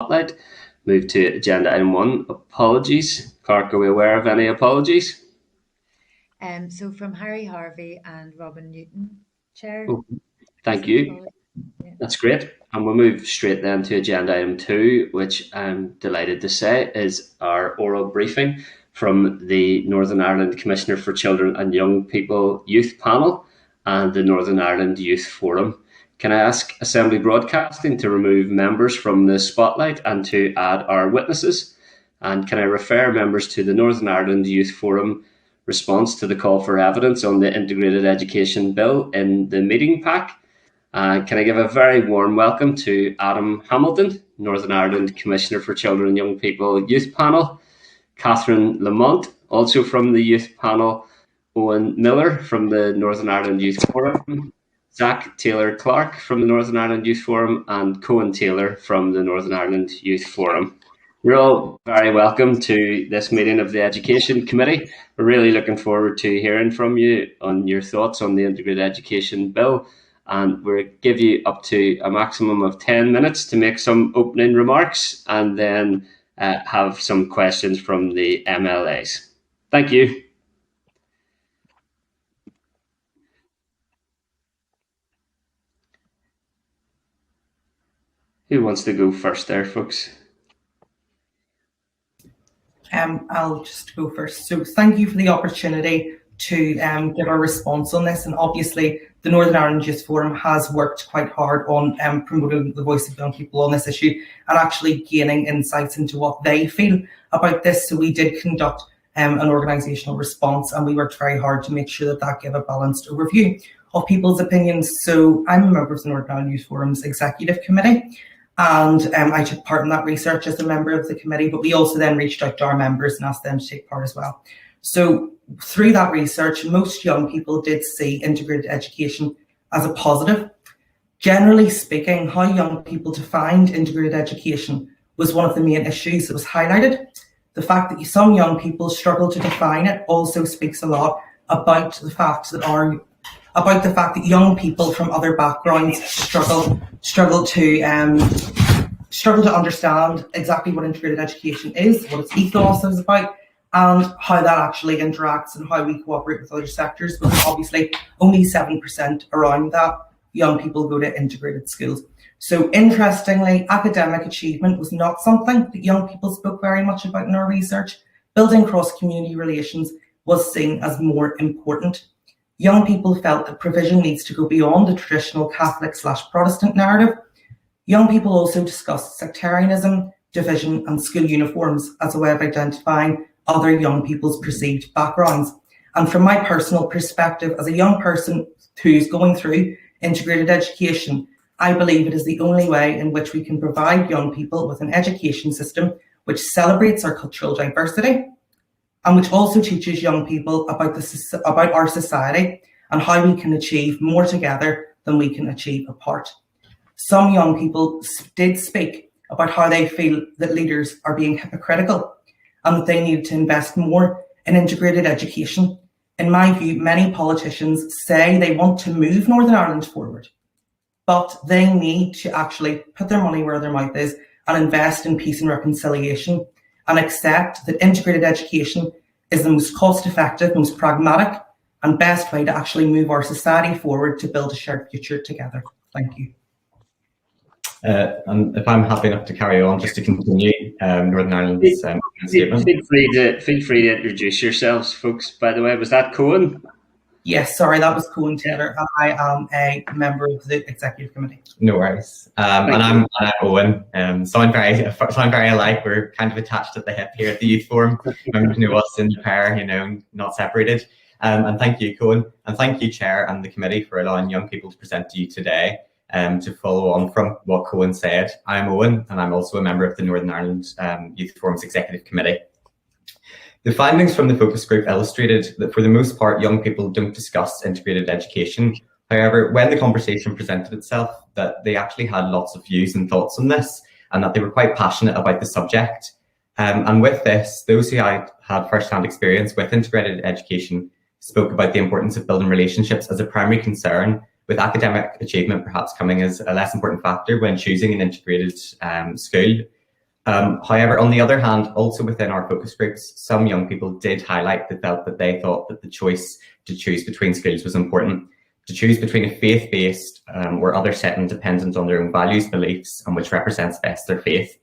Spotlight. Move to agenda item 1, apologies. Clark, are we aware of any apologies? So from Harry Harvey and Robin Newton, Chair. Oh, thank you. Yeah. That's great. And we'll move straight then to agenda item 2, which I'm delighted to say is our oral briefing from the Northern Ireland Commissioner for Children and Young People Youth Panel and the Northern Ireland Youth Forum. Can I ask Assembly Broadcasting to remove members from the spotlight and to add our witnesses? And can I refer members to the Northern Ireland Youth Forum response to the call for evidence on the Integrated Education Bill in the meeting pack? Can I give a very warm welcome to Adam Hamilton, Northern Ireland Commissioner for Children and Young People Youth Panel, Catherine Lamont, also from the Youth Panel, Owen Miller from the Northern Ireland Youth Forum, Zach Taylor-Clark from the Northern Ireland Youth Forum, and Cohen Taylor from the Northern Ireland Youth Forum. You're all very welcome to this meeting of the Education Committee. We're really looking forward to hearing from you on your thoughts on the Integrated Education Bill, and we'll give you up to a maximum of 10 minutes to make some opening remarks and then have some questions from the MLAs. Thank you. Who wants to go first there, folks? I'll just go first. So thank you for the opportunity to give our response on this. And obviously, the Northern Ireland Youth Forum has worked quite hard on promoting the voice of young people on this issue and actually gaining insights into what they feel about this. So we did conduct an organisational response, and we worked very hard to make sure that that gave a balanced overview of people's opinions. So I'm a member of the Northern Ireland Youth Forum's Executive Committee, and I took part in that research as a member of the committee, but we also then reached out to our members and asked them to take part as well. So through that research, most young people did see integrated education as a positive. Generally speaking, how young people defined integrated education was one of the main issues that was highlighted. The fact that some young people struggle to define it also speaks a lot about the fact that young people from other backgrounds struggle to understand exactly what integrated education is, what its ethos is about, and how that actually interacts and how we cooperate with other sectors, because obviously only 7% around that young people go to integrated schools. So interestingly, academic achievement was not something that young people spoke very much about in our research. Building cross-community relations was seen as more important. Young people felt that provision needs to go beyond the traditional Catholic/Protestant narrative. Young people also discussed sectarianism, division, and school uniforms as a way of identifying other young people's perceived backgrounds. And from my personal perspective, as a young person who's going through integrated education, I believe it is the only way in which we can provide young people with an education system which celebrates our cultural diversity and which also teaches young people about our society and how we can achieve more together than we can achieve apart. Some young people did speak about how they feel that leaders are being hypocritical and that they need to invest more in integrated education. In my view, many politicians say they want to move Northern Ireland forward, but they need to actually put their money where their mouth is and invest in peace and reconciliation and accept that integrated education is the most cost-effective, most pragmatic and best way to actually move our society forward to build a shared future together. Thank you. And if I'm happy enough to carry on, just to continue Northern Ireland's statement. Feel free to introduce yourselves, folks. By the way, was that Cohen? Yes, sorry, that was Cohen Taylor. I am a member of the Executive Committee. No worries. And I'm Owen. Sound very alike. We're kind of attached at the hip here at the Youth Forum. Members know us in the pair, not separated. And thank you, Cohen. And thank you, Chair and the committee, for allowing young people to present to you today. To follow on from what Cohen said, I'm Owen, and I'm also a member of the Northern Ireland Youth Forum's Executive Committee. The findings from the focus group illustrated that for the most part, young people don't discuss integrated education. However, when the conversation presented itself, that they actually had lots of views and thoughts on this, and that they were quite passionate about the subject. And with this, those who had first-hand experience with integrated education spoke about the importance of building relationships as a primary concern, with academic achievement perhaps coming as a less important factor when choosing an integrated school. However, on the other hand, also within our focus groups, some young people did highlight that they thought that the choice to choose between schools was important. To choose between a faith-based or other setting dependent on their own values, beliefs, and which represents best their faith.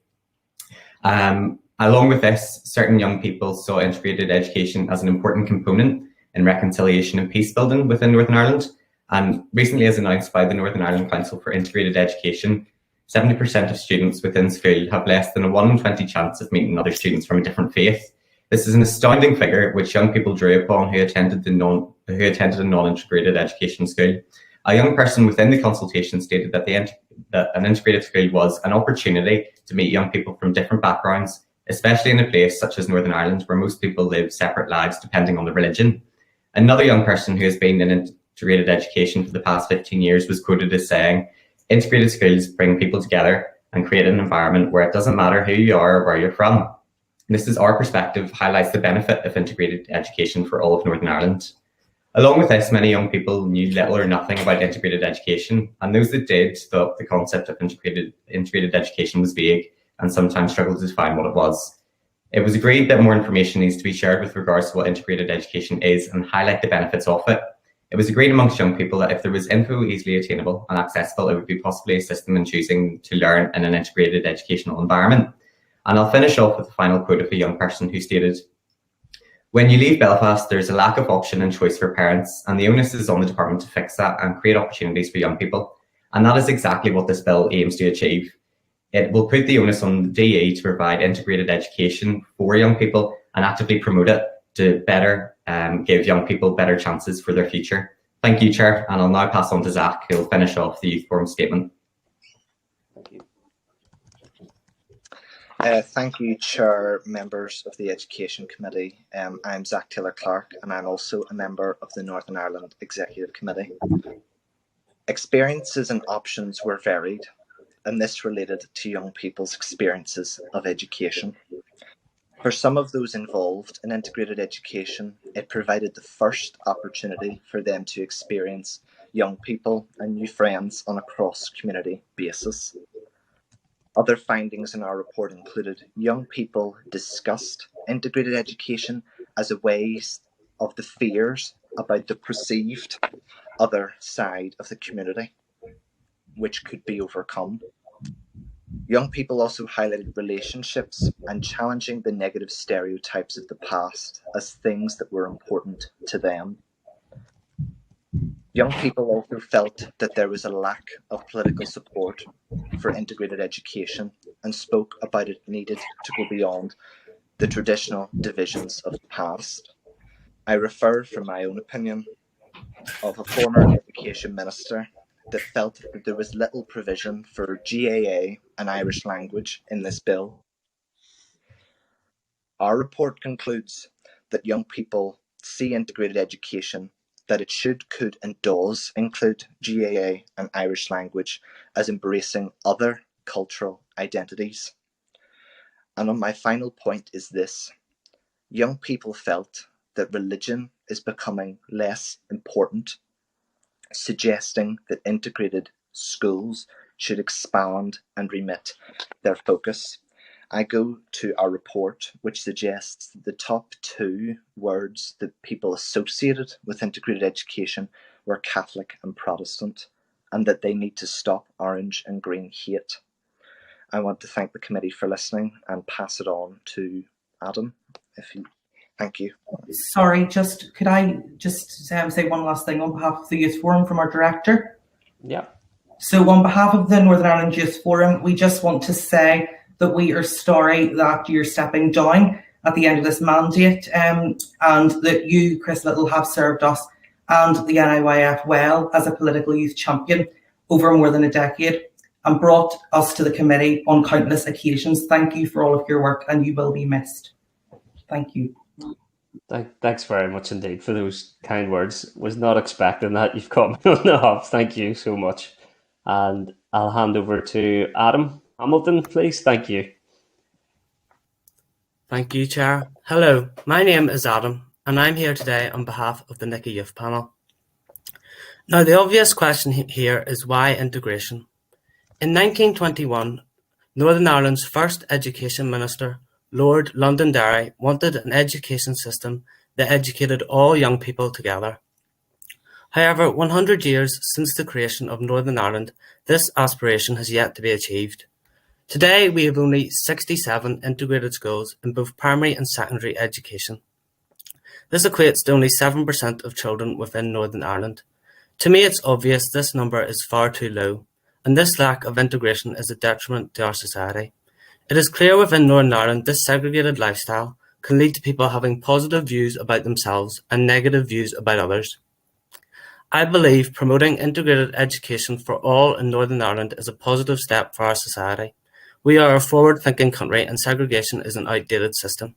Along with this, certain young people saw integrated education as an important component in reconciliation and peace building within Northern Ireland. And recently, as announced by the Northern Ireland Council for Integrated Education, 70% of students within school have less than a 1 in 20 chance of meeting other students from a different faith. This is an astounding figure which young people drew upon who attended a non-integrated education school. A young person within the consultation stated that an integrated school was an opportunity to meet young people from different backgrounds, especially in a place such as Northern Ireland, where most people live separate lives depending on their religion. Another young person who has been in integrated education for the past 15 years was quoted as saying, "Integrated schools bring people together and create an environment where it doesn't matter who you are or where you're from." This is our perspective, highlights the benefit of integrated education for all of Northern Ireland. Along with this, many young people knew little or nothing about integrated education, and those that did thought the concept of integrated education was vague and sometimes struggled to define what it was. It was agreed that more information needs to be shared with regards to what integrated education is and highlight the benefits of it. It was agreed amongst young people that if there was info easily attainable and accessible, it would be possibly assist them in choosing to learn in an integrated educational environment. And I'll finish off with a final quote of a young person who stated, "When you leave Belfast, there's a lack of option and choice for parents, and the onus is on the department to fix that and create opportunities for young people." And that is exactly what this bill aims to achieve. It will put the onus on the DE to provide integrated education for young people and actively promote it to better give young people better chances for their future. Thank you, Chair, and I'll now pass on to Zach, who will finish off the Youth Forum statement. Thank you. Thank you, Chair, members of the Education Committee. I'm Zach Taylor-Clark, and I'm also a member of the Northern Ireland Executive Committee. Experiences and options were varied, and this related to young people's experiences of education. For some of those involved in integrated education, it provided the first opportunity for them to experience young people and new friends on a cross-community basis. Other findings in our report included young people discussed integrated education as a way of the fears about the perceived other side of the community, which could be overcome. Young people also highlighted relationships and challenging the negative stereotypes of the past as things that were important to them. Young people also felt that there was a lack of political support for integrated education and spoke about it needed to go beyond the traditional divisions of the past. I refer from my own opinion of a former education minister that felt that there was little provision for GAA and Irish language in this bill. Our report concludes that young people see integrated education, that it should, could and does include GAA and Irish language as embracing other cultural identities. And on my final point is this: young people felt that religion is becoming less important, suggesting that integrated schools should expand and remit their focus. I go to our report, which suggests that the top two words that people associated with integrated education were Catholic and Protestant, and that they need to stop orange and green hate. I want to thank the committee for listening and pass it on to Adam. Thank you. Sorry, could I say one last thing on behalf of the Youth Forum from our director? Yeah. So on behalf of the Northern Ireland Youth Forum, we just want to say that we are sorry that you're stepping down at the end of this mandate, and that you, Chris Little, have served us and the NIYF well as a political youth champion over more than a decade and brought us to the committee on countless occasions. Thank you for all of your work, and you will be missed. Thank you. Thanks very much indeed for those kind words. Was not expecting that. You've caught me on the hop. Thank you so much. And I'll hand over to Adam Hamilton, please. Thank you. Thank you, Chair. Hello, my name is Adam, and I'm here today on behalf of the NICA Youth Panel. Now, the obvious question here is why integration? In 1921, Northern Ireland's first Education Minister, Lord Londonderry, wanted an education system that educated all young people together. However, 100 years since the creation of Northern Ireland, this aspiration has yet to be achieved. Today, we have only 67 integrated schools in both primary and secondary education. This equates to only 7% of children within Northern Ireland. To me, it's obvious this number is far too low, and this lack of integration is a detriment to our society. It is clear within Northern Ireland this segregated lifestyle can lead to people having positive views about themselves and negative views about others. I believe promoting integrated education for all in Northern Ireland is a positive step for our society. We are a forward-thinking country and segregation is an outdated system.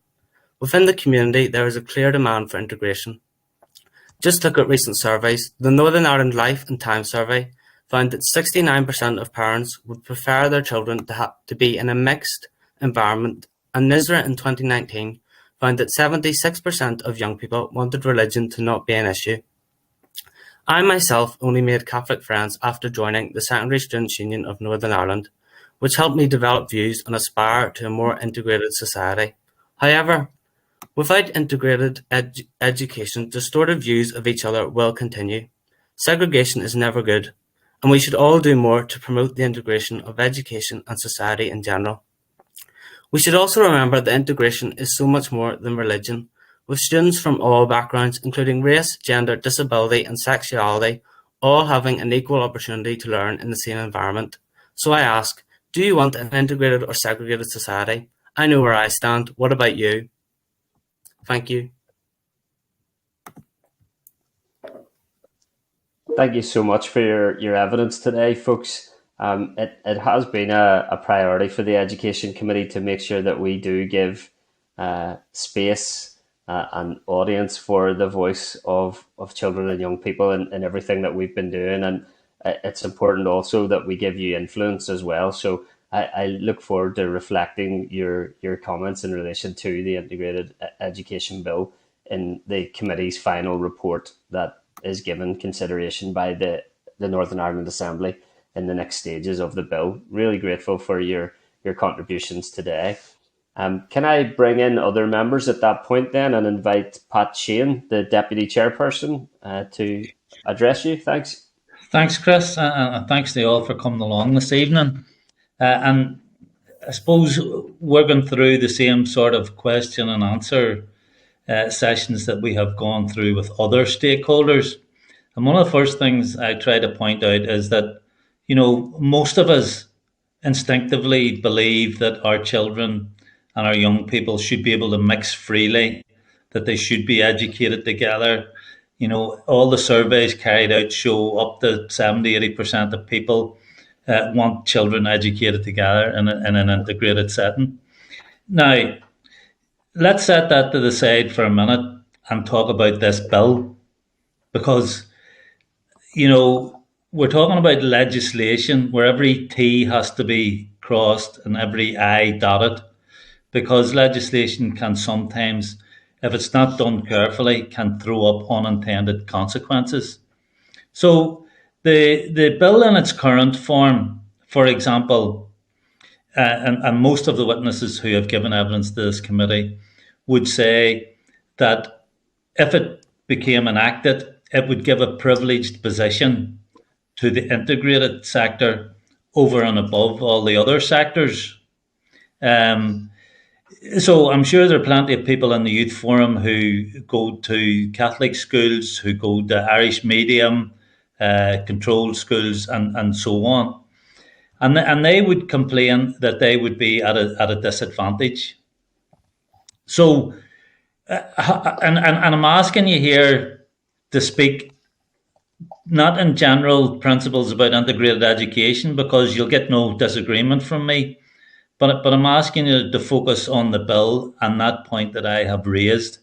Within the community, there is a clear demand for integration. Just look at recent surveys. The Northern Ireland Life and Time survey found that 69% of parents would prefer their children to be in a mixed environment, and NISRA in 2019 found that 76% of young people wanted religion to not be an issue. I myself only made Catholic friends after joining the Secondary Students' Union of Northern Ireland, which helped me develop views and aspire to a more integrated society. However, without integrated education, distorted views of each other will continue. Segregation is never good, and we should all do more to promote the integration of education and society in general. We should also remember that integration is so much more than religion, with students from all backgrounds, including race, gender, disability, and sexuality, all having an equal opportunity to learn in the same environment. So I ask, do you want an integrated or segregated society? I know where I stand. What about you? Thank you. Thank you so much for your evidence today, folks. It has been a priority for the Education Committee to make sure that we do give space and audience for the voice of children and young people in everything that we've been doing. And it's important also that we give you influence as well. So I look forward to reflecting your comments in relation to the Integrated Education Bill in the committee's final report that is given consideration by the Northern Ireland Assembly in the next stages of the bill. Really grateful for your contributions today. Can I bring in other members at that point then and invite Pat Sheehan, the Deputy Chairperson, to address you? Thanks. Thanks, Chris, and thanks to you all for coming along this evening. And I suppose we're going through the same sort of question and answer sessions that we have gone through with other stakeholders. And one of the first things I try to point out is that, you know, most of us instinctively believe that our children and our young people should be able to mix freely, that they should be educated together. You know, all the surveys carried out show up to 70-80% of people want children educated together in an integrated setting. Now, let's set that to the side for a minute and talk about this bill, because, you know, we're talking about legislation where every T has to be crossed and every I dotted, because legislation can sometimes, if it's not done carefully, can throw up unintended consequences. So the bill in its current form, for example, and most of the witnesses who have given evidence to this committee would say that if it became enacted, it would give a privileged position to the integrated sector over and above all the other sectors. So I'm sure there are plenty of people in the Youth Forum who go to Catholic schools, who go to Irish medium, controlled schools, and so on. And they would complain that they would be at a disadvantage. So, and I'm asking you here to speak not in general principles about integrated education, because you'll get no disagreement from me, but I'm asking you to focus on the bill and that point that I have raised,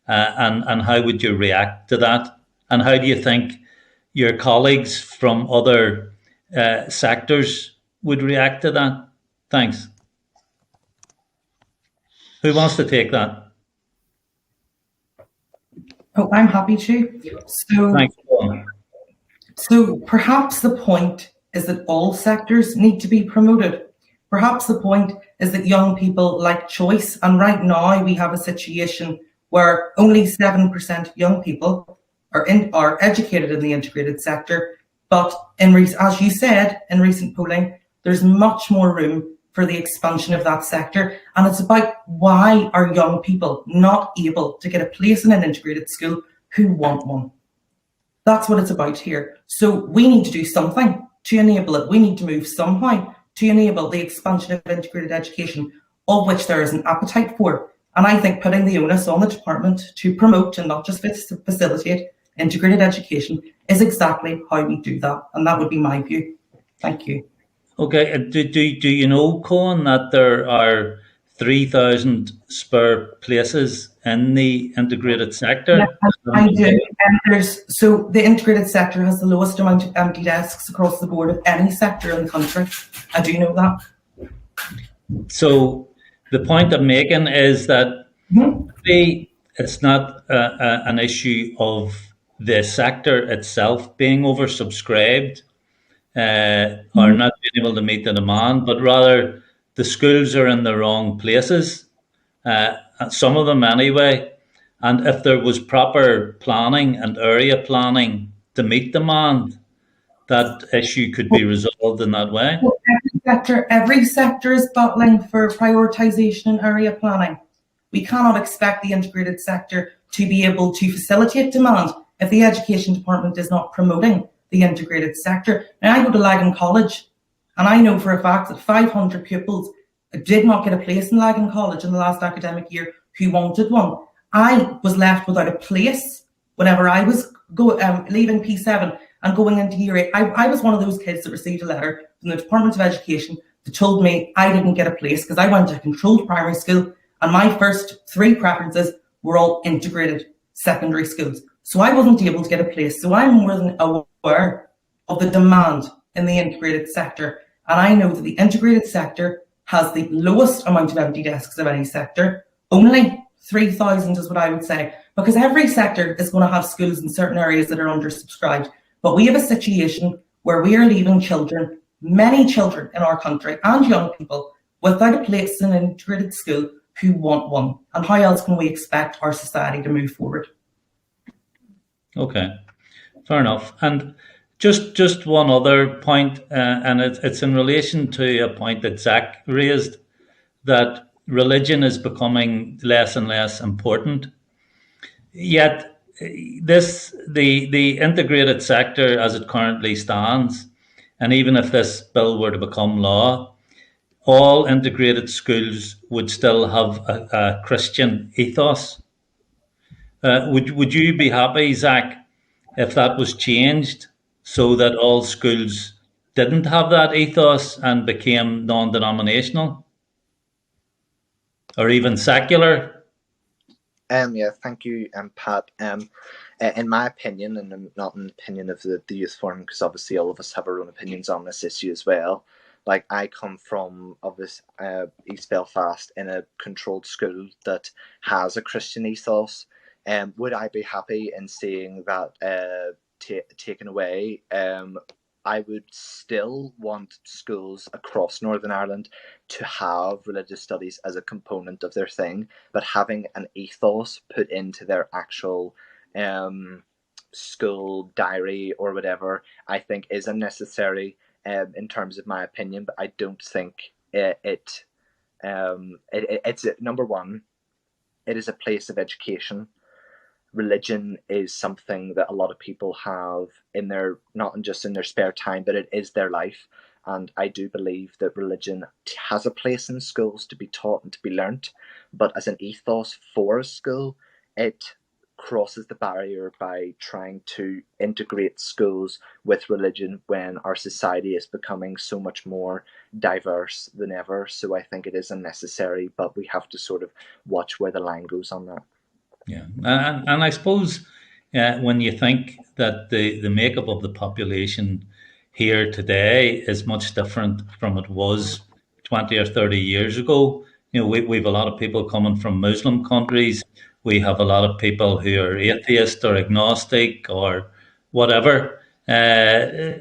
and how would you react to that? And how do you think your colleagues from other sectors would react to that? Thanks. Who wants to take that? Oh, I'm happy to. Thanks. So perhaps the point is that all sectors need to be promoted. Perhaps the point is that young people like choice, and right now we have a situation where only 7% of young people are educated in the integrated sector. But as you said, in recent polling, there's much more room for the expansion of that sector. And it's about why are young people not able to get a place in an integrated school who want one. That's what it's about here. So we need to do something to enable it. We need to move somehow to enable the expansion of integrated education, of which there is an appetite for. And I think putting the onus on the department to promote and not just facilitate integrated education is exactly how we do that. And that would be my view. Thank you. Okay. Do you know, Cohen, that there are 3,000 spare places in the integrated sector? Yeah, I do. So the integrated sector has the lowest amount of empty desks across the board of any sector in the country. I do know that. So the point I'm making is that it's not an issue of the sector itself being oversubscribed or not being able to meet the demand, but rather the schools are in the wrong places, some of them anyway. And if there was proper planning and area planning to meet demand, that issue could be resolved in that way. Every sector is battling for prioritisation and area planning. We cannot expect the integrated sector to be able to facilitate demand if the education department is not promoting the integrated sector. Now, I go to Lagan College, and I know for a fact that 500 pupils did not get a place in Lagan College in the last academic year who wanted one. I was left without a place whenever I was leaving P7 and going into year 8. I was one of those kids that received a letter from the Department of Education that told me I didn't get a place because I went to a controlled primary school and my first 3 preferences were all integrated secondary schools. So I wasn't able to get a place. So I'm more than aware of the demand in the integrated sector. And I know that the integrated sector has the lowest amount of empty desks of any sector. Only 3,000 is what I would say, because every sector is going to have schools in certain areas that are undersubscribed. But we have a situation where we are leaving children, many children in our country and young people, without a place in an integrated school who want one. And how else can we expect our society to move forward? Okay, fair enough. And just one other point, and it's in relation to a point that Zach raised, that religion is becoming less and less important. Yet, the integrated sector as it currently stands, and even if this bill were to become law, all integrated schools would still have a Christian ethos. Would you be happy, Zach, if that was changed so that all schools didn't have that ethos and became non-denominational or even secular? Yeah, thank you, Pat. In my opinion, and not in the opinion of the Youth Forum, because obviously all of us have our own opinions on this issue as well. Like, I come from East Belfast in a controlled school that has a Christian ethos. Would I be happy in seeing that taken away? I would still want schools across Northern Ireland to have religious studies as a component of their thing, but having an ethos put into their actual school diary or whatever, I think is unnecessary in terms of my opinion. But I don't think it's number one, it is a place of education. Religion is something that a lot of people have in their, not just in their spare time, but it is their life. And I do believe that religion has a place in schools to be taught and to be learnt. But as an ethos for a school, it crosses the barrier by trying to integrate schools with religion when our society is becoming so much more diverse than ever. So I think it is unnecessary, but we have to sort of watch where the line goes on that. Yeah, and I suppose when you think that the makeup of the population here today is much different from it was 20 or 30 years ago. You know, we've a lot of people coming from Muslim countries. We have a lot of people who are atheist or agnostic or whatever.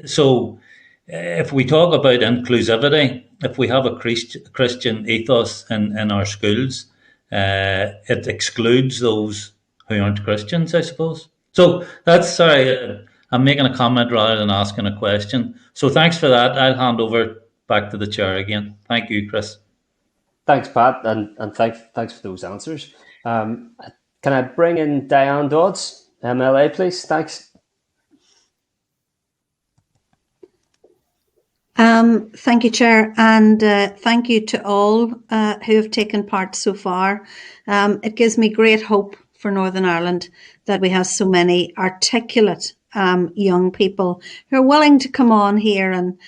So if we talk about inclusivity if we have a Christian ethos in our schools, it excludes those who aren't Christians, I suppose. So that's, sorry, I'm making a comment rather than asking a question. So thanks for that. I'll hand over back to the chair again. Thank you, Chris. Thanks, Pat, and thanks for those answers. Can I bring in Diane Dodds, MLA, please? Thanks. Thank you, Chair, and thank you to all who have taken part so far. It gives me great hope for Northern Ireland that we have so many articulate young people who are willing to come on here and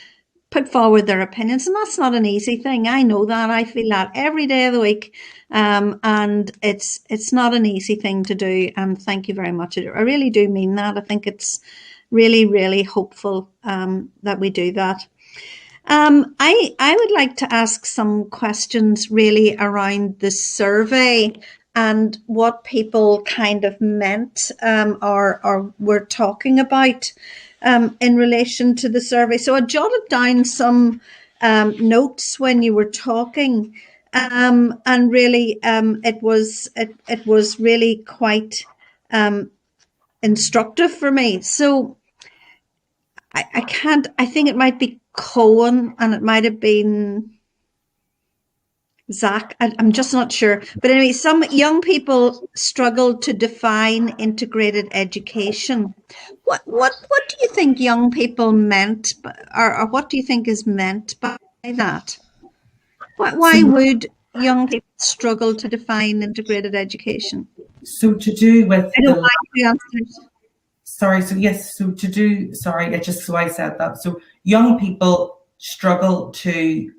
put forward their opinions. And that's not an easy thing. I know that. I feel that every day of the week. And it's not an easy thing to do. And thank you very much. I really do mean that. I think it's really, really hopeful that we do that. I would like to ask some questions really around the survey and what people kind of meant or were talking about in relation to the survey. So I jotted down some notes when you were talking, and really it was really quite instructive for me. So I think it might be Cohen and it might have been Zach. I'm just not sure. But anyway, some young people struggle to define integrated education. What do you think young people meant, or what do you think is meant by that? Why would young people struggle to define integrated education? So to do with I don't like the answers. Sorry, so yes, so to do, sorry, it's just so I said that. So young people struggle to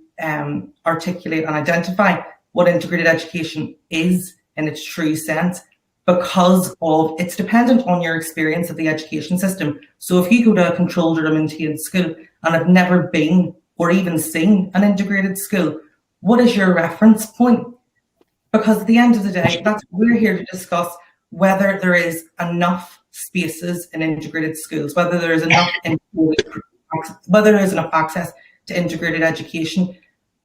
articulate and identify what integrated education is in its true sense because of it's dependent on your experience of the education system. So if you go to a controlled or maintained school and have never been or even seen an integrated school, what is your reference point? Because at the end of the day, that's what we're here to discuss, whether there is enough spaces in integrated schools, whether there is enough access to integrated education.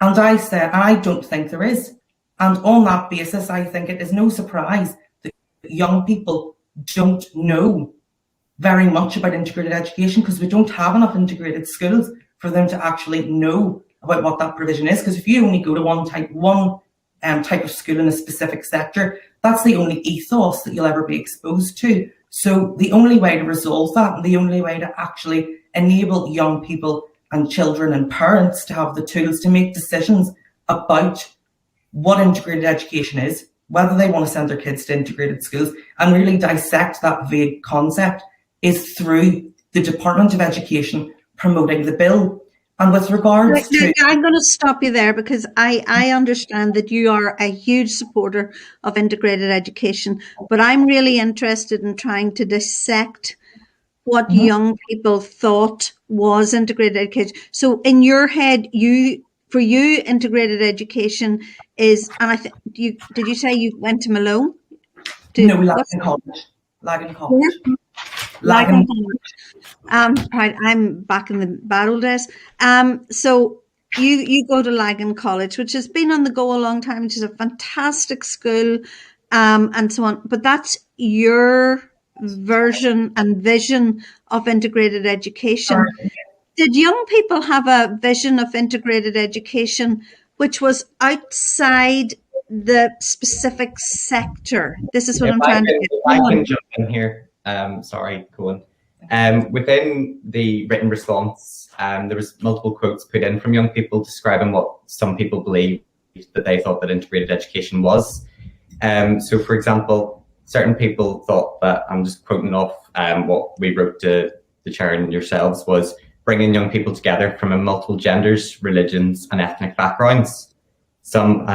And I said, and I don't think there is. And on that basis, I think it is no surprise that young people don't know very much about integrated education because we don't have enough integrated schools for them to actually know about what that provision is. Because if you only go to one type of school in a specific sector, that's the only ethos that you'll ever be exposed to. So the only way to resolve that and the only way to actually enable young people and children and parents to have the tools to make decisions about what integrated education is, whether they want to send their kids to integrated schools, and really dissect that vague concept is through the Department of Education promoting the bill. And with regards to... I'm going to stop you there because I understand that you are a huge supporter of integrated education, but I'm really interested in trying to dissect what young people thought was integrated education. So in your head, for you, integrated education is, and I think did you say you went to Malone? No, Lagan College. Lagan College. Lagan College. Right, I'm back in the bad old days. So you go to Lagan College, which has been on the go a long time, which is a fantastic school, and so on. But that's your version and vision of integrated education. Sorry. Did young people have a vision of integrated education which was outside the specific sector? This is what I'm trying to get. I can jump in here. Sorry, Cohen. Within the written response, there was multiple quotes put in from young people describing what some people believed that they thought that integrated education was. So, for example, certain people thought that, I'm just quoting off what we wrote to the chair and yourselves, was bringing young people together from multiple genders, religions and ethnic backgrounds. Some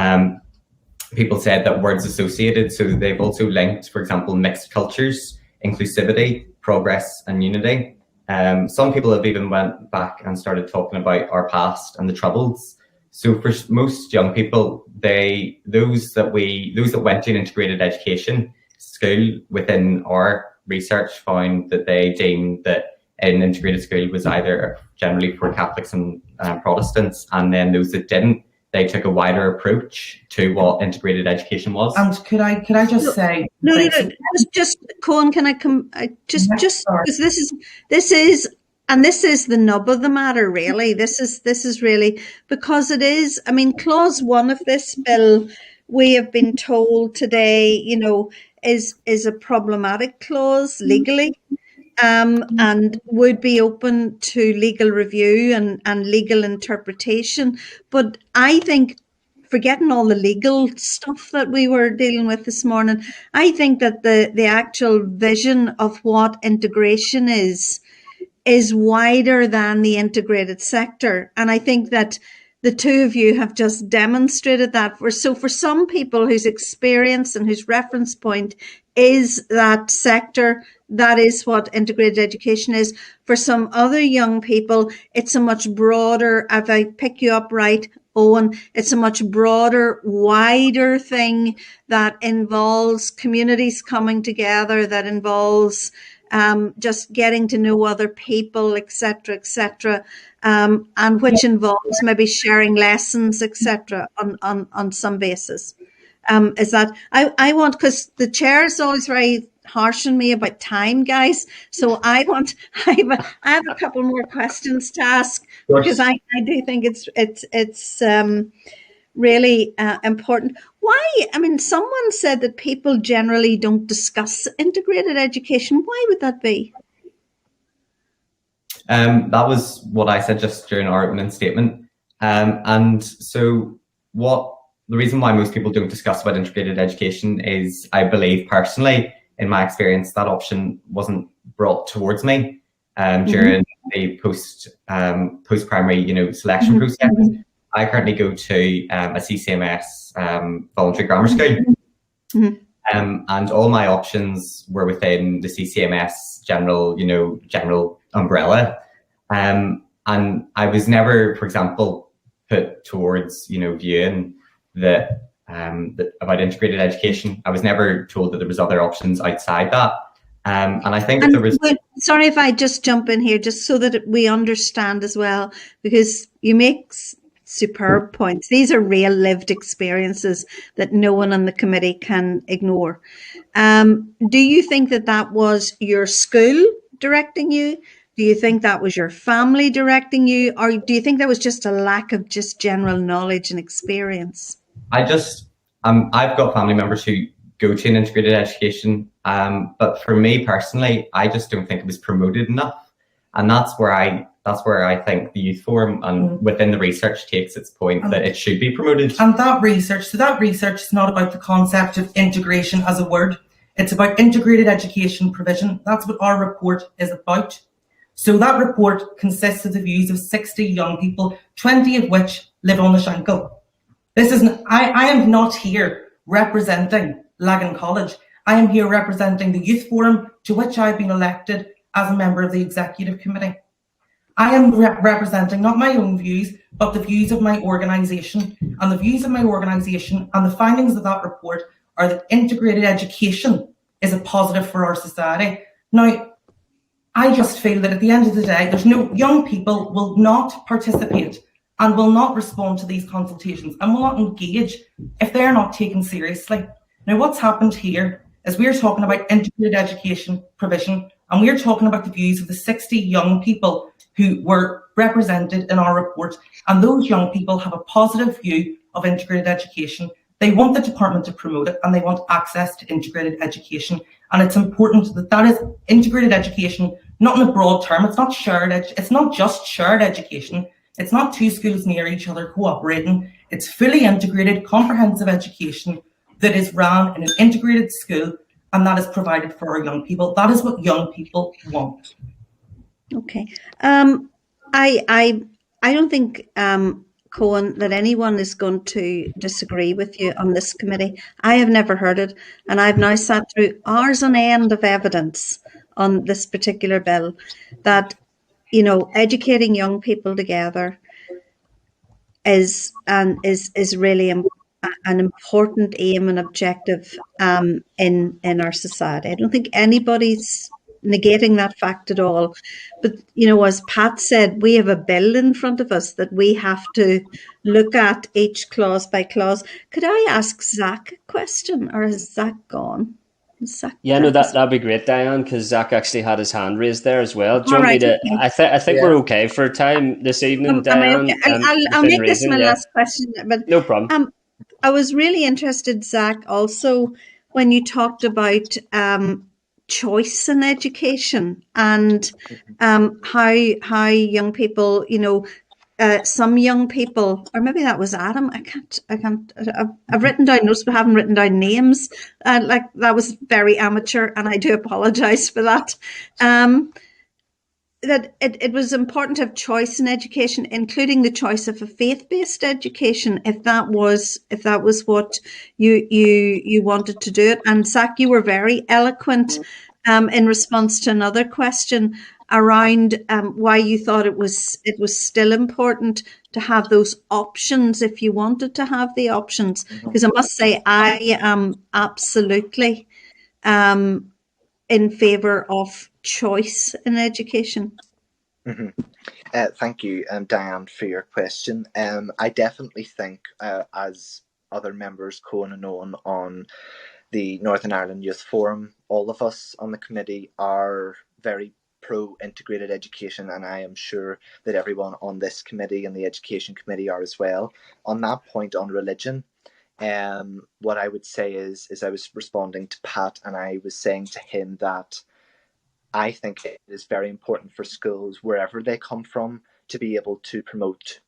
people said that words associated, so they've also linked, for example, mixed cultures, inclusivity, progress and unity. Some people have even went back and started talking about our past and the Troubles. So for most young people, those that went to an integrated education school within our research found that they deemed that in integrated school was either generally for Catholics and Protestants, and then those that didn't, they took a wider approach to what integrated education was. And could I just say, no, just Cohen, can I come? Just because this is the nub of the matter, really. This is really because it is. I mean, clause 1 of this bill, we have been told today, is a problematic clause legally. And would be open to legal review and legal interpretation. But I think, forgetting all the legal stuff that we were dealing with this morning, I think that the actual vision of what integration is wider than the integrated sector. And I think that the two of you have just demonstrated that. For some people whose experience and whose reference point is that sector, that is what integrated education is. For some other young people, it's a much broader, if I pick you up right, Owen, it's a much broader, wider thing that involves communities coming together, that involves just getting to know other people, etc., and which involves maybe sharing lessons, etc., on some basis. Is that I want, because the chair is always very harsh on me about time, guys. So I have a couple more questions to ask, because I do think it's really important. Why? I mean, someone said that people generally don't discuss integrated education. Why would that be? That was what I said just during our opening statement. And so the reason why most people don't discuss about integrated education is, I believe personally, in my experience, that option wasn't brought towards me during the post-primary, selection process. I currently go to a CCMS voluntary grammar school, and all my options were within the CCMS general umbrella, and I was never, for example, put towards viewing that about integrated education. I was never told that there was other options outside that. And I think there was... Sorry if I just jump in here, just so that we understand as well, because you make superb points. These are real lived experiences that no one on the committee can ignore. Do you think that was your school directing you? Do you think that was your family directing you? Or do you think there was just a lack of just general knowledge and experience? I've got family members who go to an integrated education, but for me personally, I just don't think it was promoted enough, and that's where I think the Youth Forum and within the research takes its point that it should be promoted. And that research is not about the concept of integration as a word. It's about integrated education provision. That's what our report is about. So that report consists of the views of 60 young people, 20 of which live on the Shankill. I am not here representing Lagan College. I am here representing the Youth Forum, to which I've been elected as a member of the Executive Committee. I am representing not my own views, but the views of my organisation. And the views of my organisation and the findings of that report are that integrated education is a positive for our society. Now, I just feel that at the end of the day, young people will not participate and will not respond to these consultations and will not engage if they're not taken seriously. Now, what's happened here is we're talking about integrated education provision, and we're talking about the views of the 60 young people who were represented in our report, and those young people have a positive view of integrated education. They want the department to promote it, and they want access to integrated education. And it's important that is integrated education, not in a broad term. It's not it's not just shared education. It's not two schools near each other cooperating. It's fully integrated, comprehensive education that is run in an integrated school, and that is provided for our young people. That is what young people want. Okay. I don't think, Cohen, that anyone is going to disagree with you on this committee. I have never heard it, and I've now sat through hours on end of evidence on this particular bill that, educating young people together is really an important aim and objective in our society. I don't think anybody's negating that fact at all. But, you know, as Pat said, we have a bill in front of us that we have to look at each clause by clause. Could I ask Zach a question, or has Zach gone? Yeah, no, that'd be great, Diane, because Zach actually had his hand raised there as well. Do you All want me right, to? okay. I think we're okay for time this evening, Am I Diane. okay? I'll within make this reason, my yeah. last question. But No problem. I was really interested, Zach, also when you talked about choice in education and how young people, you know, some young people, or maybe that was Adam. I've written down notes, but haven't written down names. Like that was very amateur, and I do apologise for that. That it was important to have choice in education, including the choice of a faith-based education, if that was what you wanted to do it. And Zach, you were very eloquent in response to another question around why you thought it was still important to have those options if you wanted to have the options. Because I must say, I am absolutely in favour of choice in education. Thank you, Diane, for your question. I definitely think, as other members, Cohen and Owen, on the Northern Ireland Youth Forum, all of us on the committee are very pro-integrated education, and I am sure that everyone on this committee and the Education Committee are as well. On that point on religion, what I would say is I was responding to Pat, and I was saying to him that I think it is very important for schools, wherever they come from, to be able to promote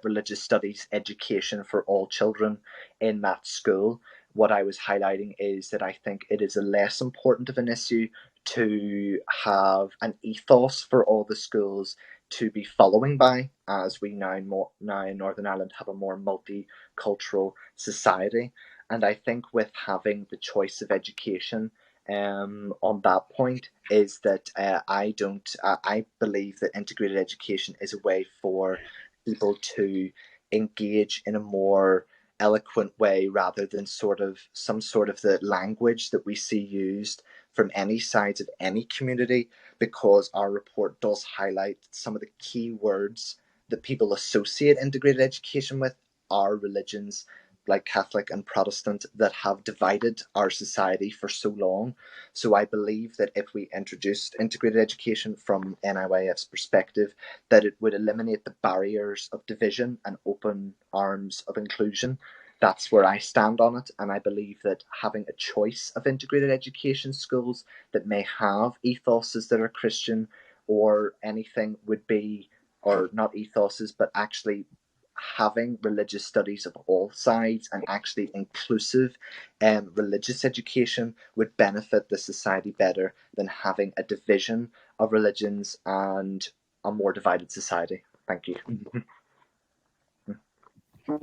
religious studies education for all children in that school. What I was highlighting is that I think it is a less important of an issue to have an ethos for all the schools to be following by, as we now in Northern Ireland have a more multicultural society. And I think with having the choice of education on that point is that I believe that integrated education is a way for people to engage in a more eloquent way rather than some sort of the language that we see used from any sides of any community, because our report does highlight some of the key words that people associate integrated education with are religions like Catholic and Protestant that have divided our society for so long. So I believe that if we introduced integrated education from NIYF's perspective, that it would eliminate the barriers of division and open arms of inclusion. That's where I stand on it, and I believe that having a choice of integrated education schools that may have ethoses that are Christian or anything would be, or not ethoses, but actually having religious studies of all sides and actually inclusive religious education would benefit the society better than having a division of religions and a more divided society. Thank you.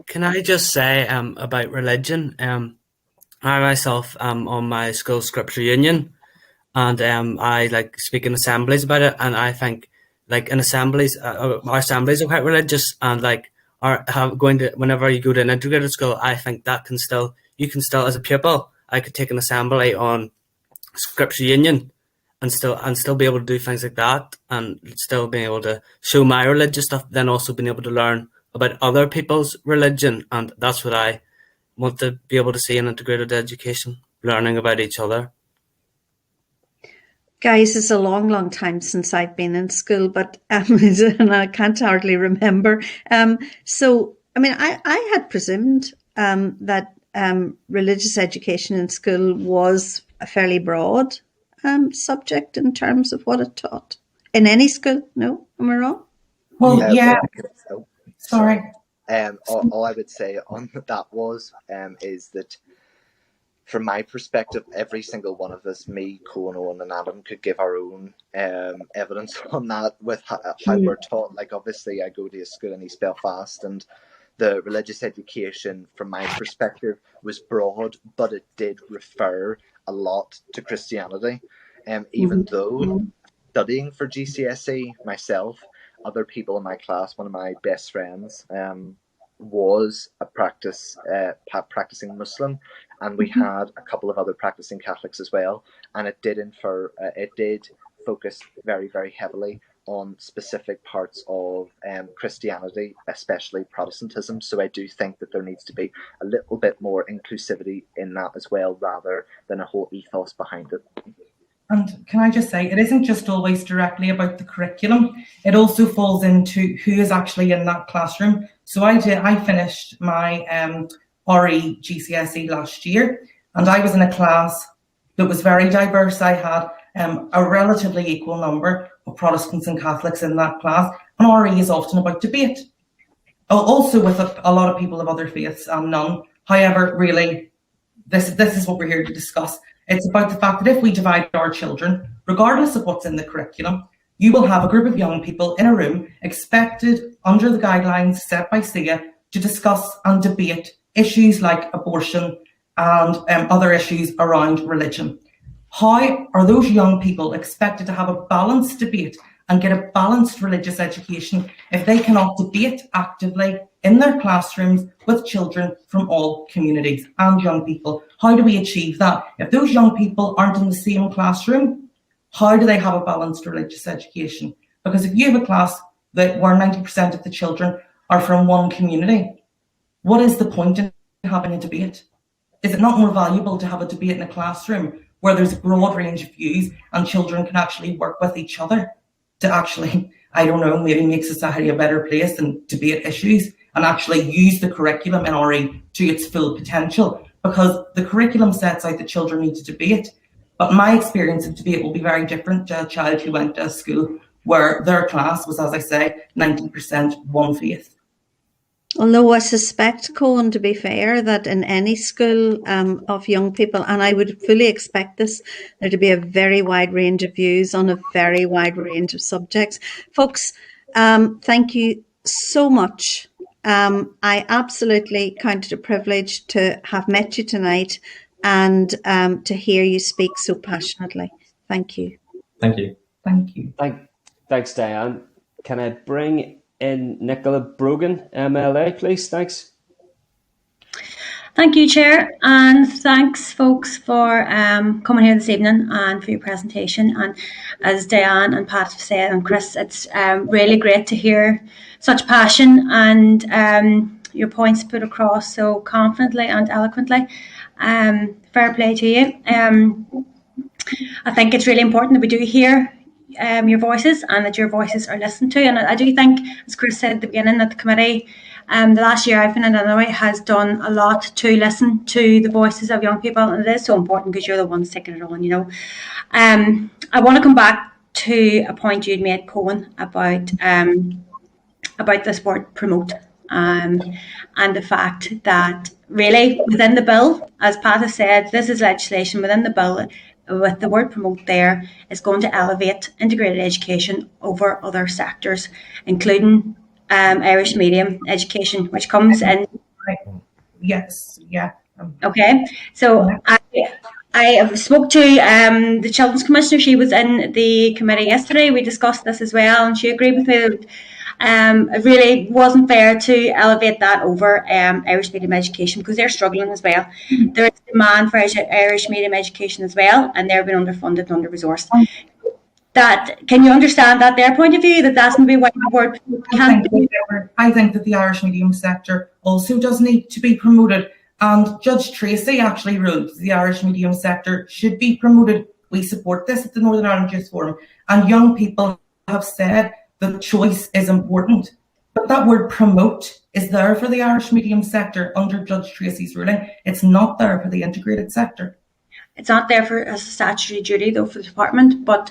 Can I just say about religion? I myself am on my school scripture union, and I like speak in assemblies about it. And I think, like in assemblies, our assemblies are quite religious, and like whenever you go to an integrated school, I think that you can still as a pupil, I could take an assembly on scripture union and still be able to do things like that, and still being able to show my religious stuff, then also being able to learn about other people's religion. And that's what I want to be able to see in integrated education, learning about each other. Guys, it's a long, long time since I've been in school, but and I can't hardly remember. So, I mean, I had presumed that religious education in school was a fairly broad subject in terms of what it taught. In any school? No? Am I wrong? Well, yeah. Sorry. All I would say on that was is that from my perspective, every single one of us, me, Cohen, Owen and Adam, could give our own evidence on that with how we're taught. Like, obviously, I go to a school in East Belfast, and the religious education, from my perspective, was broad, but it did refer a lot to Christianity. Even though studying for GCSE myself, other people in my class, one of my best friends, was a practicing Muslim, and we had a couple of other practicing Catholics as well, and it did focus very, very heavily on specific parts of Christianity, especially Protestantism. So I do think that there needs to be a little bit more inclusivity in that as well, rather than a whole ethos behind it. And can I just say, it isn't just always directly about the curriculum. It also falls into who is actually in that classroom. So I finished my RE GCSE last year, and I was in a class that was very diverse. I had a relatively equal number of Protestants and Catholics in that class. And RE is often about debate, also with a lot of people of other faiths and none. However, really, this is what we're here to discuss. It's about the fact that if we divide our children, regardless of what's in the curriculum, you will have a group of young people in a room expected under the guidelines set by SIA to discuss and debate issues like abortion and other issues around religion. How are those young people expected to have a balanced debate and get a balanced religious education if they cannot debate actively in their classrooms with children from all communities and young people? How do we achieve that? If those young people aren't in the same classroom, how do they have a balanced religious education? Because if you have a class where 90% of the children are from one community, what is the point in having a debate? Is it not more valuable to have a debate in a classroom where there's a broad range of views and children can actually work with each other to actually, I don't know, maybe make society a better place and debate issues and actually use the curriculum in RE to its full potential? Because the curriculum sets out that children need to debate, but my experience of debate will be very different to a child who went to a school where their class was, as I say, 90% one faith. Although I suspect, Cohen, to be fair, that in any school of young people, and I would fully expect there to be a very wide range of views on a very wide range of subjects. Folks, thank you so much. I absolutely count it a privilege to have met you tonight and to hear you speak so passionately. Thank you. Thank you. Thank you. Thanks, Diane. Can I bring in Nicola Brogan, MLA, please? Thanks. Thank you, Chair, and thanks, folks, for coming here this evening and for your presentation. And as Diane and Pat have said, and Chris, it's really great to hear such passion and your points put across so confidently and eloquently. Fair play to you. I think it's really important that we do hear your voices and that your voices are listened to. And I do think, as Chris said at the beginning, that the committee, the last year I've been in anyway, has done a lot to listen to the voices of young people, and it is so important because you're the ones taking it on, you know. I want to come back to a point you'd made, Cohen, about this word promote, and the fact that really within the bill, as Pat has said, this is legislation within the bill with the word promote there is going to elevate integrated education over other sectors, including Irish medium education, which comes in. Yes, yeah. Okay, so I spoke to the Children's Commissioner. She was in the committee yesterday. We discussed this as well, and she agreed with me that it really wasn't fair to elevate that over Irish medium education because they're struggling as well. There is demand for Irish medium education as well, and they're being underfunded and under-resourced. Can you understand that their point of view, that that's going to be why the word can't be? I think that the Irish medium sector also does need to be promoted, and Judge Tracy actually ruled the Irish medium sector should be promoted. We support this at the Northern Ireland Youth Forum, and young people have said the choice is important. But that word promote is there for the Irish medium sector under Judge Tracy's ruling. It's not there for the integrated sector. It's not there for as a statutory duty, though, for the department. But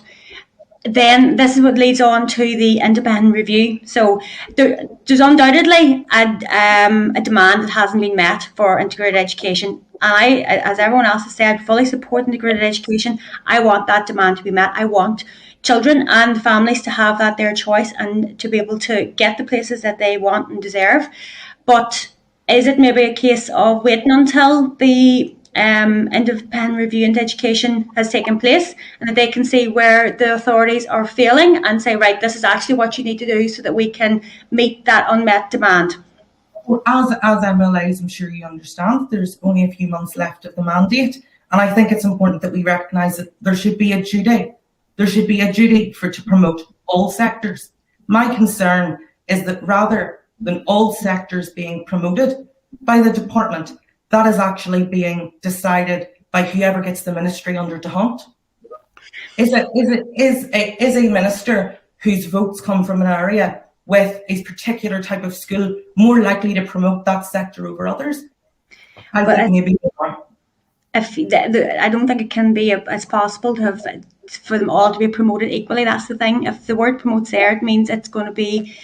then this is what leads on to the independent review. So there's undoubtedly a demand that hasn't been met for integrated education. And I, as everyone else has said, fully support integrated education. I want that demand to be met. I want children and families to have that their choice and to be able to get the places that they want and deserve. But is it maybe a case of waiting until the independent review into education has taken place and that they can see where the authorities are failing and say, right, this is actually what you need to do so that we can meet that unmet demand? As MLAs, I'm sure you understand, there's only a few months left of the mandate, and I think it's important that we recognise that there should be a duty. There should be a duty to promote all sectors. My concern is that rather than all sectors being promoted by the department, that is actually being decided by whoever gets the ministry under the hunt. Is a minister whose votes come from an area with a particular type of school more likely to promote that sector over others? I think maybe more. I don't think it can be it's possible to have for them all to be promoted equally. That's the thing. If the word promotes there, it means it's going to be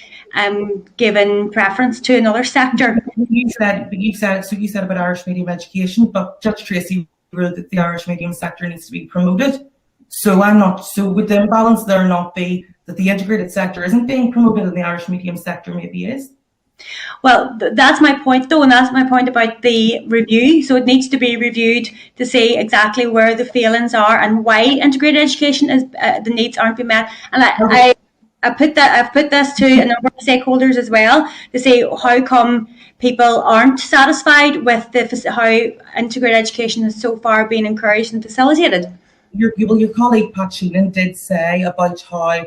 given preference to another sector. You said about Irish medium education, but Judge Tracy ruled that the Irish medium sector needs to be promoted. So would the imbalance there not be that the integrated sector isn't being promoted and the Irish medium sector maybe is? Well, that's my point though, and that's my point about the review. So it needs to be reviewed to see exactly where the failings are and why integrated education is the needs aren't being met. And I've put this to a number of stakeholders as well to see how come people aren't satisfied with how integrated education has so far been encouraged and facilitated. Your colleague Pat Sheehan did say about how